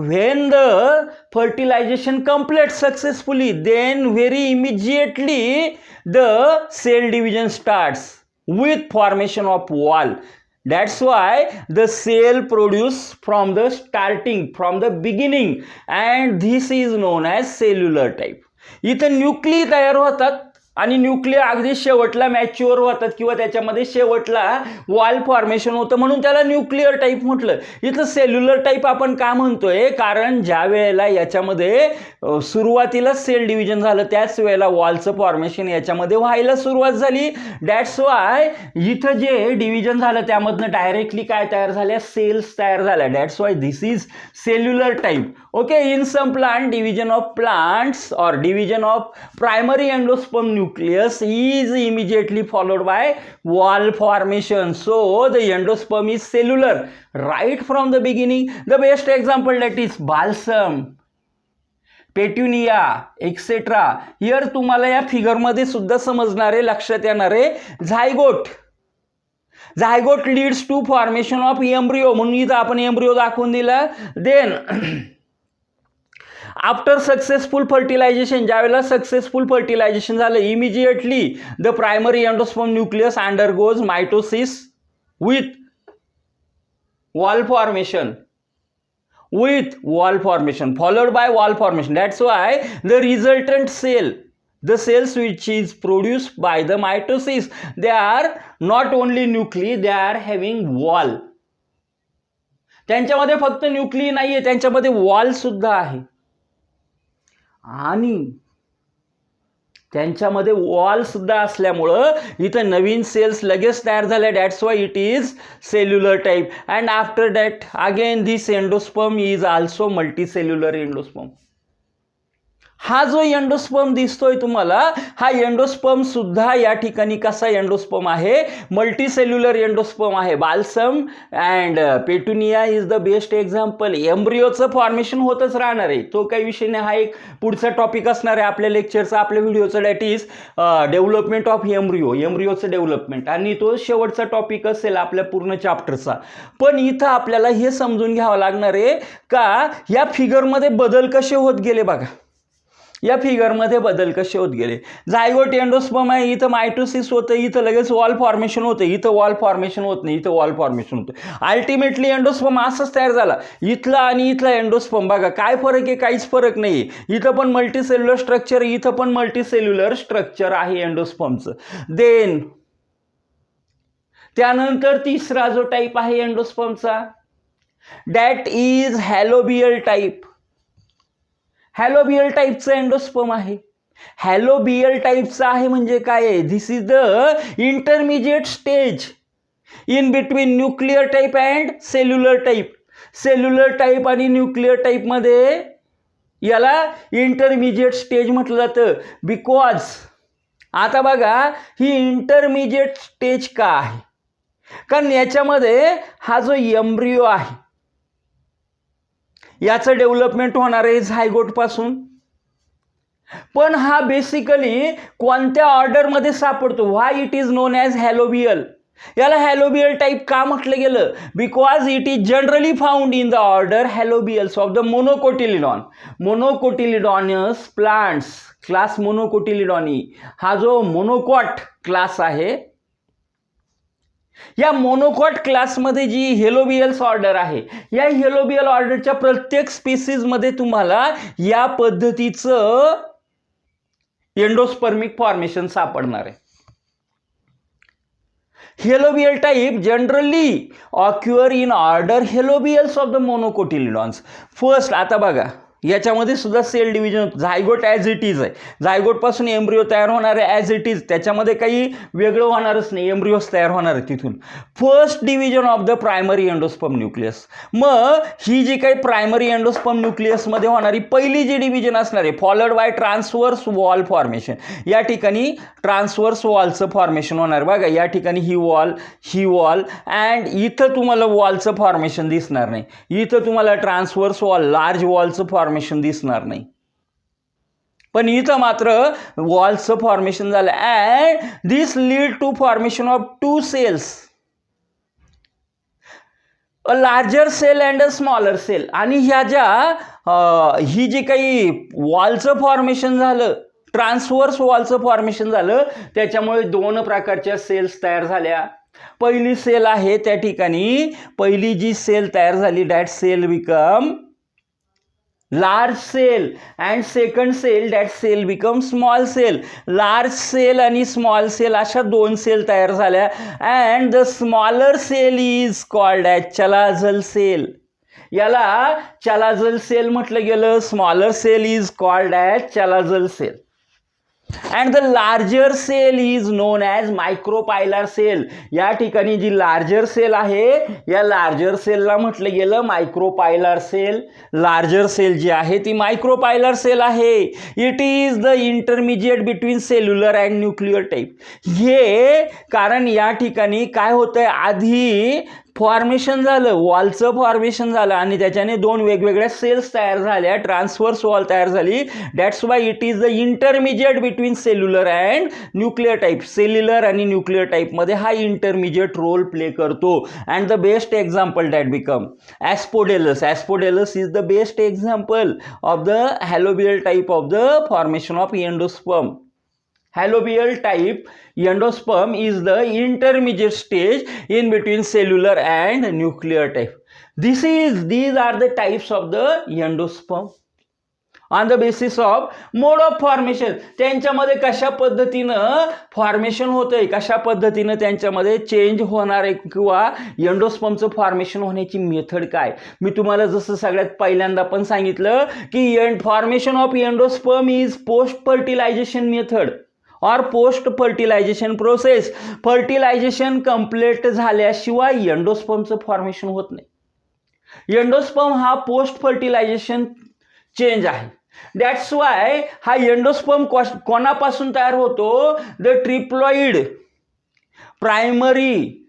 When the fertilization completes successfully, then very immediately the cell division starts with formation of wall. That's why the cell produce from the starting, from the beginning, and this is known as cellular type. इथं nuclei तयार होतात आणि nuclear अगदी शेवटला mature होतात किंवा त्याच्यामध्ये शेवटला वॉल फॉर्मेशन होतं म्हणून त्याला न्यूक्लियर टाईप म्हटलं. इथं सेल्युलर टाईप आपण का म्हणतोय कारण ज्या वेळेला याच्यामध्ये सुरुवातीला सेल डिव्हिजन झालं त्याच वेळेला वॉलचं फॉर्मेशन याच्यामध्ये व्हायला सुरुवात झाली. दॅट्स वाय इथं जे डिव्हिजन झालं त्यामधनं डायरेक्टली काय तयार झाल्या, सेल्स तयार झाल्या. That's why this is cellular type. Okay, in some plant division of plants और division of primary endosperm nucleus is immediately followed by wall formation. So the endosperm is cellular right from the beginning. The best example that is balsam, petunia etcetera. Here तुम्हाला या फिगरमध्ये सुद्धा समजणारे लक्षात येणारे zygote. Zygote leads to formation of embryo म्हणून इथं आपण एम्ब्रियो दाखवून दिला. देन आफ्टर सक्सेसफुल फर्टिलायझेशन, ज्यावेळेला सक्सेसफुल फर्टिलायझेशन झालं immediately the primary endosperm nucleus undergoes mitosis with wall formation, followed by wall formation. That's why the resultant cell, the cells which is produced by the mitosis, they are not only nuclei, they are having wall. त्यांच्यामध्ये फक्त nuclei नाहीये, त्यांच्यामध्ये wall सुद्धा आहे आणि त्यांच्यामध्ये wall सुद्धा असल्यामुळं इथं नवीन सेल्स लगेच तयार झाल्या. That's why it is cellular type. And after that again this endosperm is also multicellular endosperm. हा जो एंडोस्पर्म दिसतोय तुम्हाला हा एंडोस्पर्म सुद्धा या ठिकाणी कसा एंडोस्पर्म आहे, मल्टीसेल्युलर एंडोस्पर्म आहे. Balsam and petunia is the best example. एम्ब्रिओचं फॉर्मेशन होतच राहणार आहे, तो काही विषय नाही. हा एक पुढचा टॉपिक असणार आहे आपल्या लेक्चरचा, आपल्या व्हिडिओचा. That is development of embryo, एम्ब्रिओचं डेव्हलपमेंट, आणि तो शेवटचा टॉपिक असेल आपल्या पूर्ण चॅप्टरचा. पण इथं आपल्याला हे समजून घ्यावं लागणार आहे का या फिगरमध्ये बदल कसे होत गेले बघा. या फिगरमध्ये बदल कसे होत गेले. झायगोट एंडोस्पर्म आहे, इथं मायटोसिस होतं, इथं लगेच वॉल फॉर्मेशन होतं, इथं वॉल फॉर्मेशन होत नाही, इथं वॉल फॉर्मेशन होतं. अल्टिमेटली एंडोस्पर्म असंच तयार झाला. इथला आणि इथला एंडोस्पर्म बघा काय फरक आहे, काहीच फरक नाही. इथं पण मल्टीसेल्युलर स्ट्रक्चर, इथं पण मल्टीसेल्युलर स्ट्रक्चर आहे एंडोस्पर्मचं. देन त्यानंतर तिसरा जो टाईप आहे एंडोस्पर्मचा, that is helobial type. Helobial टाईपचं एंडोस्पर्म आहे. हॅलोबियल टाईपचं आहे म्हणजे काय आहे, this is the intermediate stage in between nuclear type and cellular type. Cellular type आणि न्यूक्लियर टाईपमध्ये याला इंटरमिजिएट स्टेज म्हटलं जातं. बिकॉज आता बघा ही इंटरमिजिएट स्टेज का आहे, कारण याच्यामध्ये हा जो एम्ब्रियो आहे याचं डेव्हलपमेंट होणार आहे झायगोट पासून. पण हा बेसिकली कोणत्या ऑर्डरमध्ये सापडतो, why it is known as helobial. याला हॅलोबियल टाईप का म्हटलं गेलं, because it is generally found in the order helobiales of the monocotyledon. Monocotyledonous plants, class monocotyledonae. हा जो मोनोकॉट क्लास आहे, या मोनोकॉट क्लासमध्ये जी हेलोबियल्स ऑर्डर आहे, या हेलोबियल ऑर्डरच्या प्रत्येक स्पीसीजमध्ये तुम्हाला या पद्धतीचं एंडोस्पर्मिक फॉर्मेशन सापडणार आहे. Helobial type generally occur in order helobiales of the monocotyledons. First आता बघा याच्यामध्ये सुद्धा cell division. Zygote as it is आहे, झायगोटपासून एम्ब्रिओ तयार होणार आहे ॲज इट इज, त्याच्यामध्ये काही वेगळं होणारच नाही, एम्ब्रिओस तयार होणार आहे तिथून. First division of the primary endosperm nucleus. मग ही जी काही प्रायमरी एंडोस्पर्म न्यूक्लियसमध्ये होणारी पहिली जी डिव्हिजन असणार आहे, followed by transverse wall formation. या ठिकाणी ट्रान्सवर्स वॉलचं फॉर्मेशन होणार. बघा या ठिकाणी ही वॉल अँड इथं तुम्हाला वॉलचं फॉर्मेशन दिसणार नाही, इथं तुम्हाला ट्रान्सवर्स वॉल लार्ज वॉलचं फॉर्मेशन दिसणार नाही, पण इथं मात्र वॉलचं फॉर्मेशन झालं. And this lead to formation of two cells, a larger cell and a smaller cell. आणि ह्या ज्या ही जी काही वॉलचं फॉर्मेशन झालं, ट्रान्सवर्स वॉलचं फॉर्मेशन झालं, त्याच्यामुळे दोन प्रकारच्या सेल्स तयार झाल्या. पहिली सेल आहे त्या ठिकाणी, पहिली जी सेल तयार झाली, that cell become large cell and second cell, that cell become small cell. Large cell आणि स्मॉल सेल अशा दोन सेल तयार झाल्या. And the smaller cell is called as chalazal cell. याला चलाझल सेल म्हटलं गेलं. Smaller cell is called as chalazal cell. And the larger cell is known as micropylar cell. या ठिकाणी जी लार्जर सेल आहे, या लार्जर सेलला म्हटलं गेलं मायक्रोपायलर सेल. लार्जर सेल जी आहे ती मायक्रोपायलर सेल आहे. It is the intermediate between cellular and nuclear type. हे कारण या ठिकाणी काय होतंय, आधी फॉर्मेशन झालं, वॉलचं फॉर्मेशन झालं आणि त्याच्याने दोन वेगवेगळ्या सेल्स तयार झाल्या, ट्रान्सवर्स वॉल तयार झाली. That's why it is the intermediate between cellular and nuclear type. Cellular आणि न्यूक्लियर टाईपमध्ये हा इंटरमिजिएट रोल प्ले करतो. And the best example that become Asphodelus. Asphodelus is the best example of the helobial type of the formation of endosperm. Halobial type endosperm is the intermediate stage in between cellular and nuclear type. These are the types of the endosperm. On the basis of mode of formation, त्यांच्यामध्ये कशा पद्धतीनं formation होतंय, कशा पद्धतीनं त्यांच्यामध्ये change होणार आहे किंवा एंडोस्पर्मचं फॉर्मेशन होण्याची मेथड काय. मी तुम्हाला जसं सगळ्यात पहिल्यांदा पण सांगितलं की formation of endosperm is post fertilization method और post fertilization process. Fertilization complete झाल्याशिवाय एंडोस्पर्मचं फॉर्मेशन होत नाही. एंडोस्पर्म हा पोस्ट फर्टिलायझेशन चेंज आहे. दॅट्स वाय हा एंडोस्पर्म कोणापासून तयार होतो, the triploid primary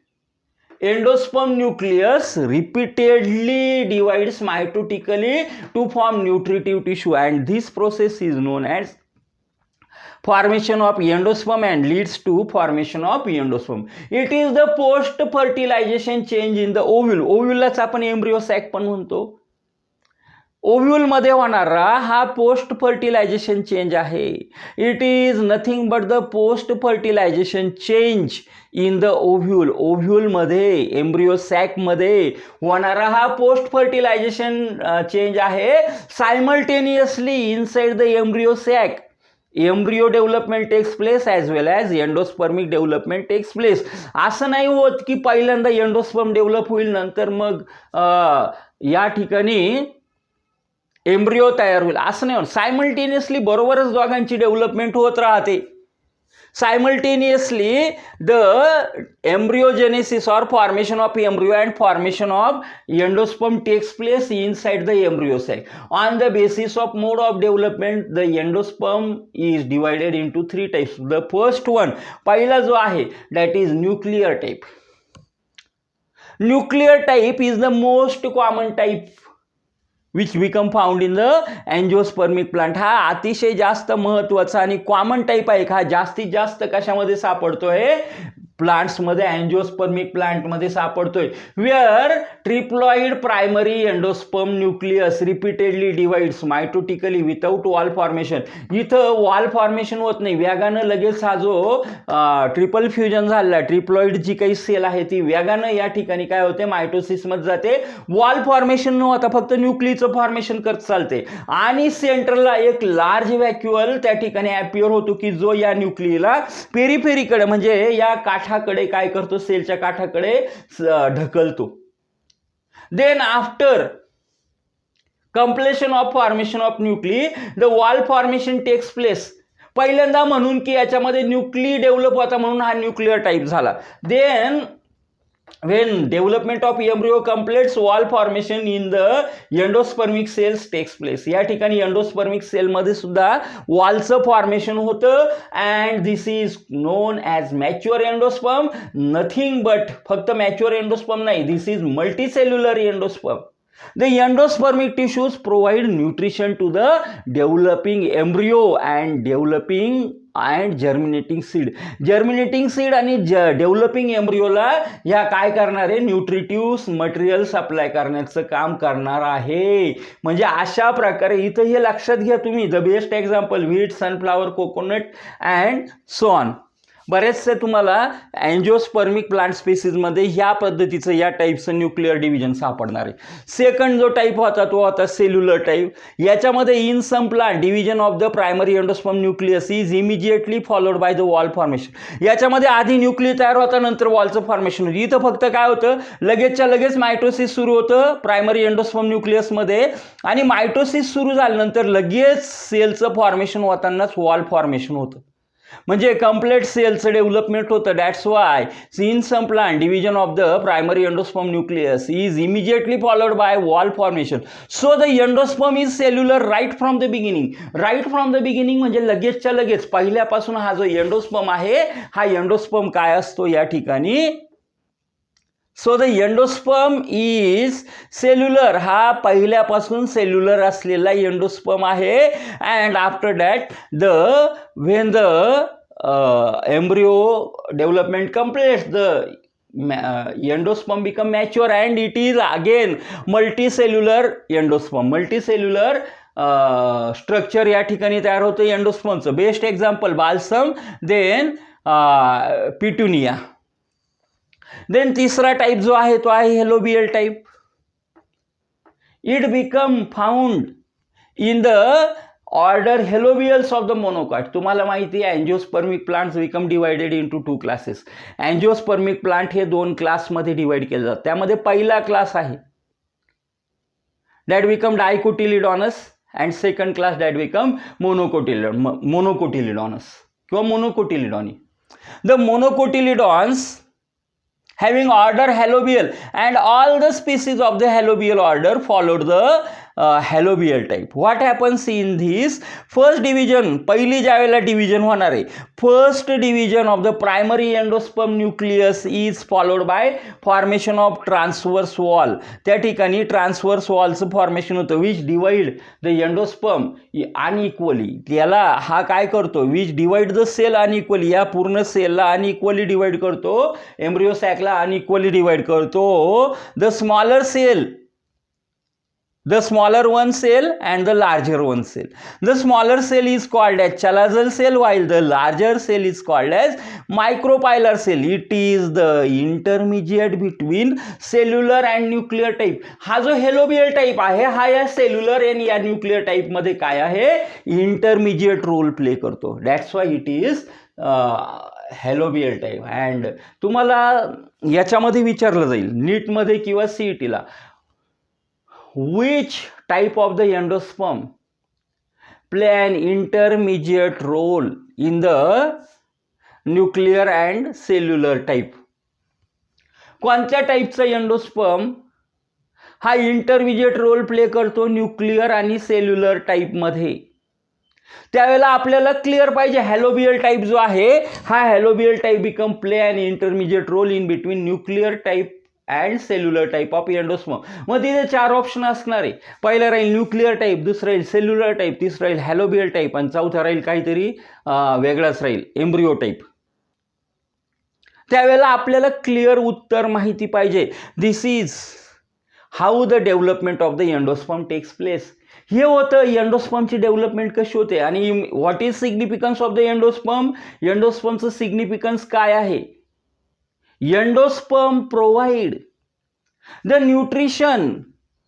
endosperm nucleus repeatedly divides mitotically to form nutritive tissue and this process is known as formation of endosperm and leads to formation of endosperm. It is the post fertilization change in the ovule. Ovule लाच आपण embryo sack पण म्हणतो. ओव्ह्यूलमध्ये होणारा हा post fertilization change आहे. It is nothing but the post fertilization change in the ovule. ओव्ह्यूलमध्ये embryo सॅकमध्ये होणारा हा पोस्ट फर्टिलायझेशन चेंज आहे. Simultaneously inside the embryo sac embryo development takes place as well as endospermic development takes place. असं नाही होत की पहिल्यांदा एंडोस्पर्म डेव्हलप होईल नंतर मग या ठिकाणी एम्ब्रिओ तयार होईल, असं नाही होत. सायमल्टेनियसली बरोबरच दोघांची डेव्हलपमेंट होत राहते. Simultaneously the embryogenesis or formation of embryo and formation of endosperm takes place inside the embryo sac. On the basis of mode of development, the endosperm is divided into three types. The first one, पहिला जो आहे, that is nuclear type. Nuclear type is the most common type which become found in the angiospermic plant. हा अतिशय जास्त महत्त्वाचा आणि common type आहे. हा जास्तीत जास्त कशामध्ये सापडतोय? प्लांट्समध्ये, अँजिओस्पर्मिक प्लांटमध्ये सापडतोय. Where triploid primary endosperm nucleus repeatedly divides mitotically without wall formation. इथं वॉल फॉर्मेशन होत नाही, वेगानं लगेच हा जो ट्रिपल फ्युजन झाला, ट्रिप्लॉइड जी काही सेल आहे ती वेगानं या ठिकाणी काय होते, मायटोसिसमध्ये जाते. वॉल फॉर्मेशन न होता फक्त न्यूक्लियचं फॉर्मेशन करत चालते आणि सेंटरला एक लार्ज व्हॅक्युअल त्या ठिकाणी अपिअर होतो की जो या न्यूक्लियला पेरिफेरीकडे म्हणजे या काठाकडे काय करतो, सेलच्या काठाकडे ढकलतो. Then after completion of formation of nuclei the wall formation takes place. पहिल्यांदा म्हणून की याच्यामध्ये न्यूक्ली डेव्हलप होता म्हणून हा न्यूक्लियर टाईप झाला. Then when development of embryo completes, wall formation in the endospermic cells takes place. या ठिकाणी एंडोस्पर्मिक सेल मध्ये सुद्धा वॉलचं फॉर्मेशन होतं and this is known as mature endosperm. Nothing but फक्त mature endosperm नाही, this is multicellular endosperm. The endospermic tissues provide nutrition to the developing embryo and developing and germinating seed. Germinating seed आणि developing एम्ब्रियोला या काय करणार आहे, nutritive material supply करण्याचं काम करणार आहे. म्हणजे अशा प्रकारे इथं हे लक्षात घ्या तुम्ही. The best example wheat, sunflower, coconut and so on. बरेचसे तुम्हाला अँजिओस्पर्मिक प्लांट स्पेसिसमध्ये ह्या पद्धतीचं या टाईपचं न्यूक्लिअर डिव्हिजन सापडणार आहे. सेकंड जो टाईप होता तो होता सेल्युलर टाईप. याच्यामध्ये in some plant division of the primary endosperm nucleus is immediately followed by the wall formation. याच्यामध्ये आधी न्यूक्लिय तयार होता नंतर वॉलचं फॉर्मेशन होतं. इथं फक्त काय होतं, लगेचच्या लगेच मायटोसिस सुरू होतं प्रायमरी एंडोस्पर्म न्यूक्लियसमध्ये आणि मायटोसिस सुरू झाल्यानंतर लगेच सेलचं फॉर्मेशन होतानाच वॉल फॉर्मेशन होतं. म्हणजे कंप्लीट सेलचं डेव्हलपमेंट होतं. That's why in some plant division of the primary endosperm nucleus is immediately followed by wall formation. So the endosperm is cellular right from the beginning. Right from the beginning म्हणजे लगेचच्या लगेच पहिल्यापासून हा जो endosperm आहे हा endosperm काय असतो या ठिकाणी. So the endosperm is cellular. हा पहिल्यापासून सेल्युलर असलेला एंडोस्पर्म आहे. And after that when the embryo development completes, the endosperm become mature and it is again multicellular endosperm. Multicellular structure या ठिकाणी तयार होतं एंडोस्पर्मचं. Best example balsam, then petunia. Then तिसरा टाईप जो आहे तो आहे helobial type. It become found in the order helobiales of the monocot. तुम्हाला माहिती आहे angiospermic plants become divided into 2 classes. Angiospermic plant हे 2 क्लासमध्ये डिवाइड केले जातात. त्यामध्ये पहिला क्लास आहे that become dicotyledonous and second class that become monocotyledonous किंवा monocotyledonae. The monocotyledons having order halobial and all the species of the halobial order followed the halobial type. What happens in this first division, पहिली ज्यावेळेला division होणार आहे, first division of the primary endosperm nucleus is followed by formation of transverse wall. त्या ठिकाणी transverse वॉलचं formation होतं which divide the endosperm unequally. त्याला हा काय करतो, which divide the cell unequally. या पूर्ण सेलला अनइक्वली डिवाइड करतो, एम्ब्रियो सॅकला अनइक्वली डिवाइड करतो. The smaller cell The smaller one cell and the larger one cell. The smaller cell is called as chalazal cell while the larger cell is called as micropylar cell. It is the intermediate between cellular and nuclear type. हा जो helobial type आहे हा या cellular आणि या nuclear type मध्ये काय आहे, इंटरमिजिएट रोल प्ले करतो. That's why it is helobial type. And तुम्हाला याच्यामध्ये विचारलं जाईल नीटमध्ये किंवा सीईटीला, which type of the endosperm play an intermediate role in the nuclear and cellular type. कोणत्या टाईपचा एंडोस्पर्म हा इंटरमिजिएट रोल प्ले करतो न्यूक्लिअर आणि सेल्युलर टाईपमध्ये. त्यावेळेला आपल्याला क्लिअर पाहिजे हॅलोबियल टाईप जो आहे हा helobial type become play an intermediate role in between nuclear type and cellular type of endosperm. मग तिथे 4 ऑप्शन असणार आहे. पहिलं राहील न्यूक्लिअर टाईप, दुसरं राहील सेल्युलर टाईप, तिसरं राहील हॅलोबियल टाईप आणि चौथा राहील काहीतरी वेगळाच राहील एम्ब्रिओ टाईप. त्यावेळेला आपल्याला क्लिअर उत्तर माहिती पाहिजे. This is how the development of the endosperm takes place. हे होतं एंडोस्पर्मची डेव्हलपमेंट कशी होते. आणि what is significance of the endosperm. एंडोस्पर्मचं सिग्निफिकन्स काय आहे. Endosperm provide the nutrition,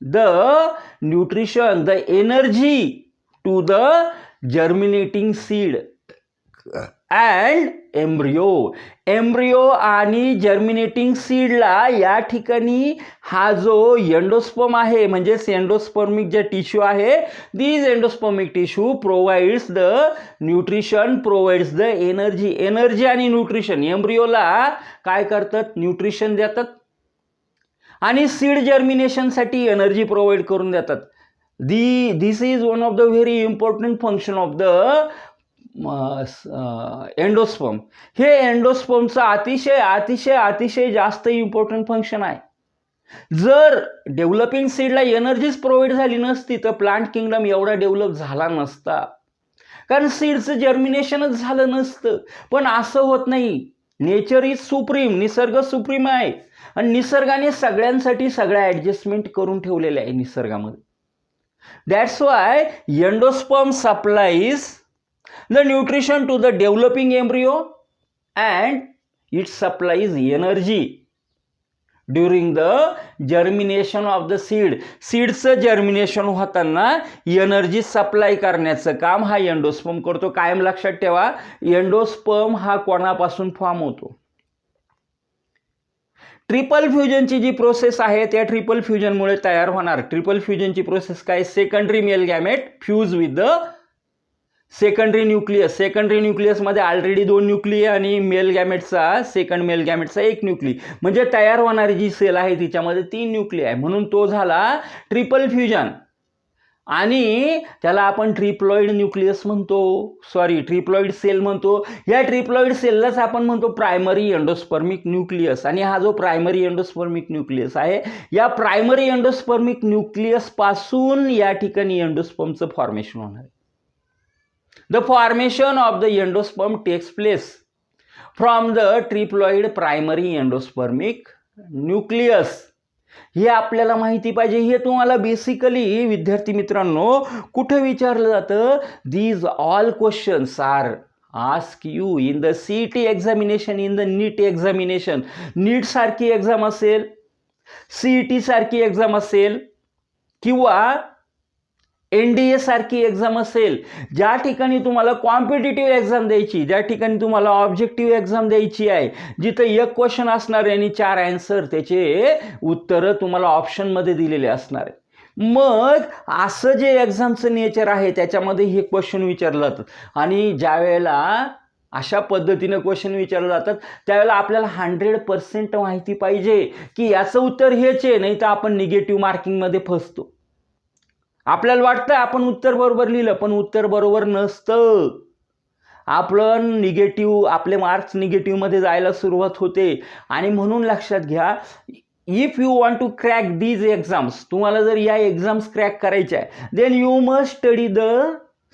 the energy to the germinating seed and embryo आणि जर्मिनेटिंग सीडला या ठिकाणी हा जो एंडोस्पर्म आहे म्हणजेच एंडोस्पर्मिक जे टिश्यू आहे, this endospermic tissue provides the nutrition, provides the energy आणि न्यूट्रिशन. एम्ब्रियोला काय करतात, न्यूट्रिशन देतात आणि सीड जर्मिनेशनसाठी एनर्जी प्रोव्हाइड करून देतात. This is one of the very important function of the endosperm. हे एंडोस्पर्मचं अतिशय जास्त इम्पॉर्टंट फंक्शन आहे. जर डेव्हलपिंग सीडला एनर्जीच प्रोव्हाइड झाली नसती तर प्लांट किंगडम एवढा डेव्हलप झाला नसता, कारण सीडचं जर्मिनेशनच झालं नसतं. पण असं होत नाही. नेचर इज सुप्रीम, निसर्ग सुप्रीम आहे आणि निसर्गाने सगळ्यांसाठी सगळ्या ॲडजस्टमेंट करून ठेवलेल्या आहे निसर्गामध्ये. That's why endosperm supplies the nutrition to the developing embryo and it supplies energy during the germination of the seed. सीडचं जर्मिनेशन होताना एनर्जी सप्लाय करण्याचं काम हा एंडोस्पर्म करतो. कायम लक्षात ठेवा, एंडोस्पर्म हा कोणापासून फॉर्म होतो. ट्रिपल फ्युजनची जी प्रोसेस आहे त्या ट्रिपल फ्युजनमुळे तयार होणार. ट्रिपल फ्युजनची प्रोसेस काय, secondary male gamete fuse with the secondary nucleus. Secondary न्यूक्लियसमध्ये ऑलरेडी 2 न्यूक्लिय आणि मेल गॅमेटचा सेकंड मेल गॅमेटचा 1 न्यूक्ली, म्हणजे तयार होणारी जी सेल आहे तिच्यामध्ये 3 न्यूक्लिय आहे. म्हणून तो झाला ट्रिपल फ्युजन. आणि त्याला आपण ट्रिप्लॉइड न्यूक्लियस म्हणतो, ट्रिप्लॉइड सेल म्हणतो. या ट्रिप्लॉइड सेललाच आपण म्हणतो प्रायमरी एंडोस्पर्मिक न्यूक्लियस. आणि हा जो प्रायमरी एंडोस्पर्मिक न्यूक्लियस आहे या प्रायमरी एंडोस्पर्मिक न्यूक्लियस पासून या ठिकाणी एंडोस्पर्मचं फॉर्मेशन होणार आहे. The formation of the endosperm takes place from the triploid primary endospermic nucleus. हे आपल्याला माहिती पाहिजे. हे तुम्हाला बेसिकली विद्यार्थी मित्रांनो कुठे विचारलं जातं. These all questions are ask you in the CET examination, in the NEET examination. नीट सारखी एक्झाम असेल, CET सारखी एक्झाम असेल किंवा NDA सारखी एक्झाम असेल, ज्या ठिकाणी तुम्हाला कॉम्पिटिटिव्ह एक्झाम द्यायची, ज्या ठिकाणी तुम्हाला ऑब्जेक्टिव्ह एक्झाम द्यायची आहे, जिथं 1 क्वेश्चन असणार आहे आणि 4 आन्सर त्याचे उत्तरं तुम्हाला ऑप्शनमध्ये दिलेले असणार आहे. मग असं जे एक्झामचं नेचर आहे त्याच्यामध्ये हे क्वेश्चन विचारलं जातात. आणि ज्या वेळेला अशा पद्धतीने क्वेश्चन विचारले जातात त्यावेळेला आपल्याला 100% माहिती पाहिजे की याचं उत्तर हेच आहे, नाही तर आपण निगेटिव्ह मार्किंगमध्ये फसतो. आपल्याला वाटतं आपण उत्तर बरोबर लिहिलं, पण उत्तर बरोबर नसतं. आपले मार्क्स निगेटिव्हमध्ये जायला सुरुवात होते. आणि म्हणून लक्षात घ्या, if you want to crack these exams, तुम्हाला जर या एक्झाम्स क्रॅक करायच्या आहे, then you must study the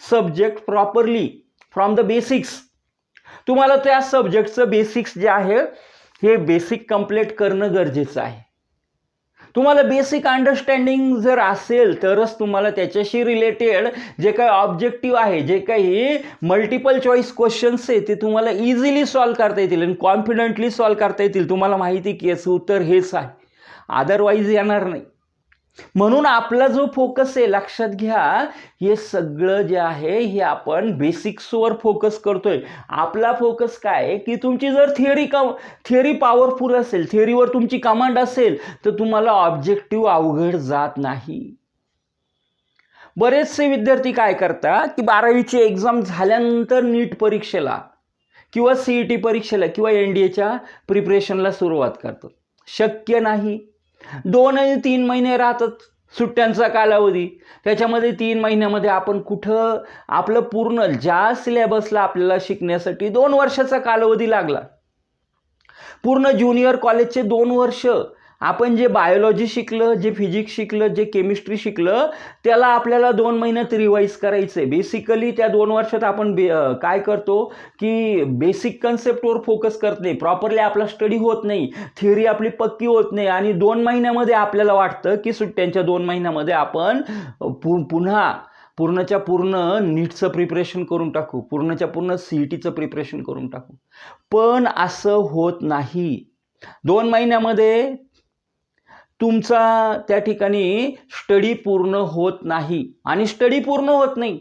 subject properly from the basics. तुम्हाला त्या सब्जेक्टचं बेसिक्स जे आहे हे बेसिक कंप्लीट करणं गरजेचं आहे. तुम्हाला बेसिक अंडरस्टँडिंग जर असेल तरच तुम्हाला त्याच्याशी रिलेटेड जे काही ऑब्जेक्टिव्ह आहे, जे काही मल्टिपल चॉईस क्वेश्चन्स आहे ते तुम्हाला इझिली सॉल्व्ह करता येतील आणि कॉन्फिडंटली सॉल्व्ह करता येतील. तुम्हाला माहिती की याचं उत्तर हेच आहे, अदरवाईज येणार नाही. म्हणून आपला जो फोकस आहे, लक्षात घ्या, हे सगळं जे आहे हे आपण बेसिक्सवर फोकस करतोय. आपला फोकस काय आहे की तुमची जर थिअरी पॉवरफुल असेल, थिअरीवर तुमची कमांड असेल तर तुम्हाला ऑब्जेक्टिव्ह अवघड जात नाही. बरेचसे विद्यार्थी काय करतात की 12वीची एक्झाम झाल्यानंतर नीट परीक्षेला किंवा CET परीक्षेला किंवा NDAच्या प्रिपरेशनला सुरुवात करतात. शक्य नाही. 2 आणि 3 महिने राहतात सुट्ट्यांचा कालावधी. त्याच्यामध्ये 3 महिन्यामध्ये आपण कुठं आपलं पूर्ण ज्या सिलेबसला आपल्याला शिकण्यासाठी 2 वर्षाचा कालावधी लागला, पूर्ण ज्युनियर कॉलेजचे 2 वर्ष आपण जे बायोलॉजी शिकलं, जे फिजिक्स शिकलं, जे केमिस्ट्री शिकलं, त्याला आपल्याला 2 महिन्यात रिवाईज करायचं आहे. बेसिकली त्या 2 वर्षात आपण काय करतो की बेसिक कन्सेप्टवर फोकस करत नाही, प्रॉपरली आपला स्टडी होत नाही, थिअरी आपली पक्की होत नाही आणि 2 महिन्यामध्ये आपल्याला वाटतं की सुट्ट्यांच्या 2 महिन्यामध्ये आपण पुन्हा पूर्णच्या पूर्ण नीटचं प्रिपरेशन करून टाकू, पूर्णच्या पूर्ण CETचं प्रिपरेशन करून टाकू. पण असं होत नाही. 2 महिन्यामध्ये तुमचा त्या ठिकाणी स्टडी पूर्ण होत नाही आणि स्टडी पूर्ण होत नाही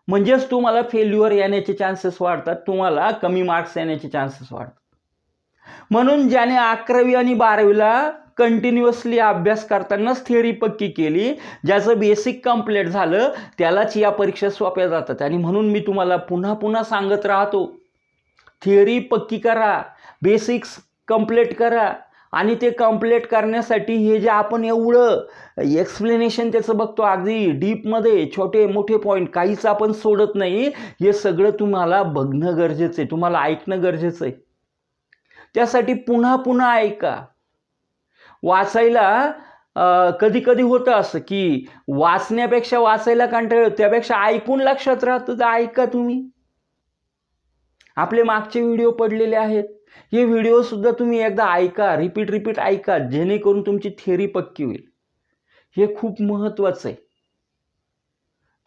म्हणजेच तुम्हाला फेल्युअर येण्याचे चान्सेस वाढतात, तुम्हाला कमी मार्क्स येण्याचे चान्सेस वाढतात. म्हणून ज्याने 11वी आणि 12वीला कंटिन्युअसली अभ्यास करतानाच थिअरी पक्की केली, ज्याचं बेसिक कंप्लीट झालं, त्यालाच या परीक्षा सोप्या जातात. आणि म्हणून मी तुम्हाला पुन्हा पुन्हा सांगत राहतो, थिअरी पक्की करा, बेसिक्स कंप्लीट करा आणि ते कंप्लीट करण्यासाठी हे जे आपण एवढं एक्सप्लेनेशन त्याचं बघतो, अगदी डीपमध्ये छोटे मोठे पॉईंट काहीच आपण सोडत नाही, हे सगळं तुम्हाला बघणं गरजेचं आहे, तुम्हाला ऐकणं गरजेचं आहे. त्यासाठी पुन्हा पुन्हा ऐका. वाचायला कधी कधी होतं असं की वाचण्यापेक्षा वाचायला कंटाळा येतो, त्यापेक्षा ऐकून लक्षात राहतं तर ऐका. तुम्ही आपले मागचे व्हिडिओ पडलेले आहेत, हे व्हिडिओ सुद्धा तुम्ही एकदा ऐका, रिपीट ऐका, जेणेकरून तुमची थिअरी पक्की होईल. हे खूप महत्त्वाचं आहे.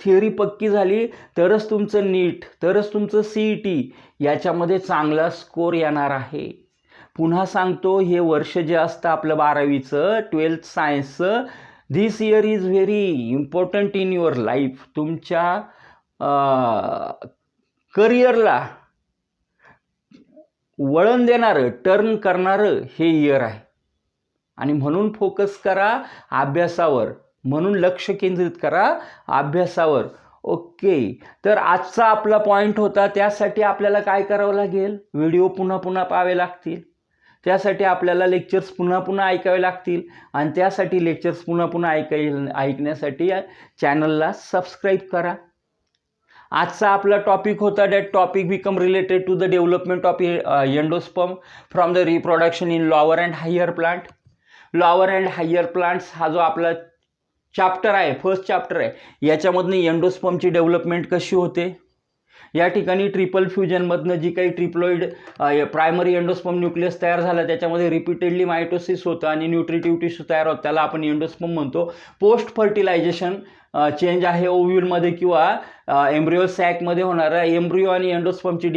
थिअरी पक्की झाली तरच तुमचं नीट, तरच तुमचं CET याच्यामध्ये चांगला स्कोर येणार आहे. पुन्हा सांगतो, हे वर्ष जे असतं आपलं 12वीचं 12th सायन्सचं, this year is very important in your life. तुमच्या करिअरला वळण देणारं, टर्न करणारं हे इयर आहे. आणि म्हणून फोकस करा अभ्यासावर, म्हणून लक्ष केंद्रित करा अभ्यासावर. ओके, तर आजचा आपला पॉईंट होता. त्यासाठी आपल्याला काय करावं लागेल, व्हिडिओ पुन्हा पुन्हा पाहावे लागतील, त्यासाठी आपल्याला लेक्चर्स पुन्हा पुन्हा ऐकावे लागतील आणि त्यासाठी लेक्चर्स पुन्हा पुन्हा ऐकण्यासाठी चॅनलला सबस्क्राईब करा. आजचा आपला टॉपिक होता, that topic become related to the development of endosperm from the reproduction in lower and higher plant. Lower and higher plants हा जो आपला चॅप्टर आहे, फर्स्ट चॅप्टर आहे, याच्यामधनं एंडोस्पर्मची डेव्हलपमेंट कशी होते. या ठिकाणी ट्रिपल फ्युजनमधनं जी काही ट्रिप्लॉइड प्रायमरी एंडोस्पर्म न्यूक्लियस तयार झाला, त्याच्यामध्ये रिपीटेडली मायटोसिस होतं आणि न्यूट्रिटिव्ह टिश्यू तयार होतं, त्याला आपण एंडोस्पर्म म्हणतो. पोस्ट फर्टिलायझेशन चेंज आहे ओव्ह्यूलमध्ये किंवा एम्ब्रिओ सॅकमध्ये होणारा एम्ब्रिओ आणि एंडोस्पर्मची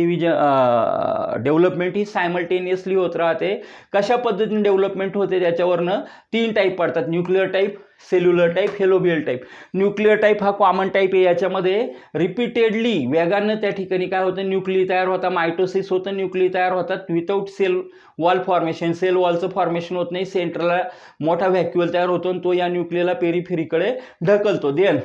डेव्हलपमेंट ही सायमल्टेनियसली होत राहते. कशा पद्धतीने डेव्हलपमेंट होते त्याच्यावरनं 3 टाईप पडतात, nuclear type, cellular type, helobial type. Nuclear type हा कॉमन टाईप आहे. याच्यामध्ये रिपीटेडली वेगानं त्या ठिकाणी काय होतं, न्यूक्लिय तयार होता, मायटोसिस होतं, न्यूक्लिय तयार होतात without cell wall formation. Cell वॉलचं फॉर्मेशन होत नाही, सेंटरला मोठा व्हॅक्युअल तयार होतो आणि तो या न्यूक्लियला पेरिफेरीकडे ढकलतो. देन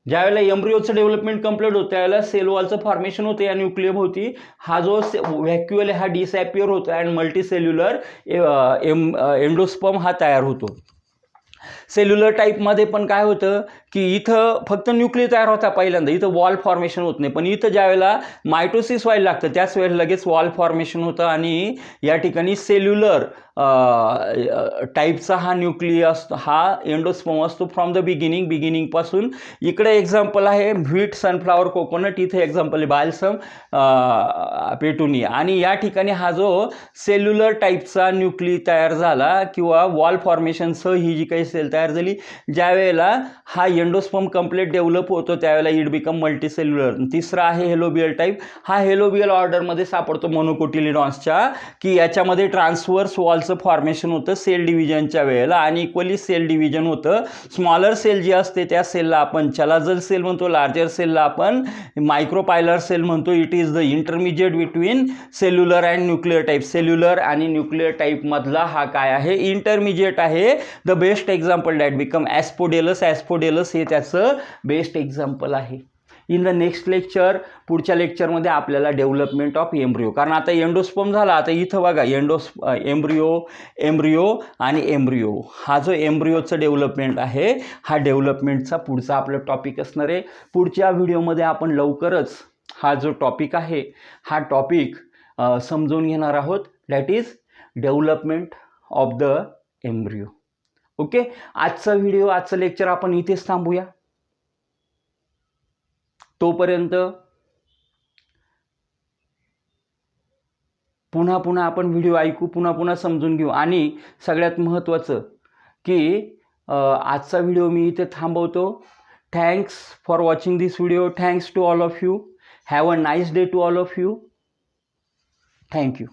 ज्यावेळेला एम्ब्रिओचं डेव्हलपमेंट कंप्लीट होतं त्यावेळेला सेल वॉलचं फॉर्मेशन होतं या न्यूक्लियभोवती. हा जो व्हॅक्युअल आहे हा डिसॅपियर होतो आणि मल्टीसेल्युलर एंडोस्पर्म हा तयार होतो. सेल्युलर टाईपमध्ये पण काय होतं की इथं फक्त न्यूक्लिय तयार होता पहिल्यांदा, इथं वॉल फॉर्मेशन होत नाही. पण इथं ज्या वेळेला मायटोसिस व्हायला लागतं त्याच वेळेला लगेच वॉल फॉर्मेशन होतं आणि या ठिकाणी सेल्युलर टाईपचा हा न्यूक्लिय असतो, हा एंडोस्पर्म असतो फ्रॉम द बिगिनिंगपासून. इकडे एक्झाम्पल आहे व्हीट, सनफ्लावर, कोकोनट, इथे एक्झाम्पल आहे बाल्सम, पेटुनिया. आणि या ठिकाणी हा जो सेल्युलर टाईपचा न्यूक्लिय तयार झाला किंवा वॉल फॉर्मेशनसह ही जी काही सेल तयार झाली, ज्या वेळेला हा एंडोस्पर्म कंप्लीट डेव्हलप होतो त्यावेळेला इट बिकम मल्टीसेल्युलर. तिसरा आहे हेलोबियल टाईप. हा हेलोबियल ऑर्डरमध्ये सापडतो मोनोकोटिलिडॉन्सच्या, की याच्यामध्ये ट्रान्सवर्स वॉलचं फॉर्मेशन होतं सेल डिव्हिजनच्या वेळेला आणि इक्वली सेल डिव्हिजन होतं. स्मॉलर सेल जी असते त्या सेलला आपण चलाजल सेल म्हणतो, लार्जर सेलला आपण मायक्रोपायलर सेल म्हणतो. It is the intermediate between cellular and nuclear type. Cellular आणि न्यूक्लियर टाईपमधला हा काय आहे, इंटरमिजिएट आहे. The best example that become Asphodelus हे त्याचं बेस्ट एक्झाम्पल आहे. इन द नेक्स्ट लेक्चर, पुढच्या लेक्चरमध्ये आपल्याला डेव्हलपमेंट ऑफ एम्ब्रिओ, कारण आता एंडोस्पर्म झाला, आता इथं बघा एम्ब्रिओ आणि एम्ब्रिओ, हा जो एम्ब्रिओचं डेव्हलपमेंट आहे हा डेव्हलपमेंटचा पुढचा आपलं टॉपिक असणार आहे. पुढच्या व्हिडिओमध्ये आपण लवकरच हा जो टॉपिक आहे हा टॉपिक समजून घेणार आहोत, that is development of the embryo. Okay, आजचं लेक्चर आपण इथेच थांबूया. तोपर्यंत पुन्हा आपण व्हिडिओ ऐकू, पुन्हा समजून घेऊ. आणि सगळ्यात महत्त्वाचं की आजचा व्हिडिओ मी इथे थांबवतो. Thanks for watching this video. Thanks to all of you. Have a nice day to all of you. Thank you.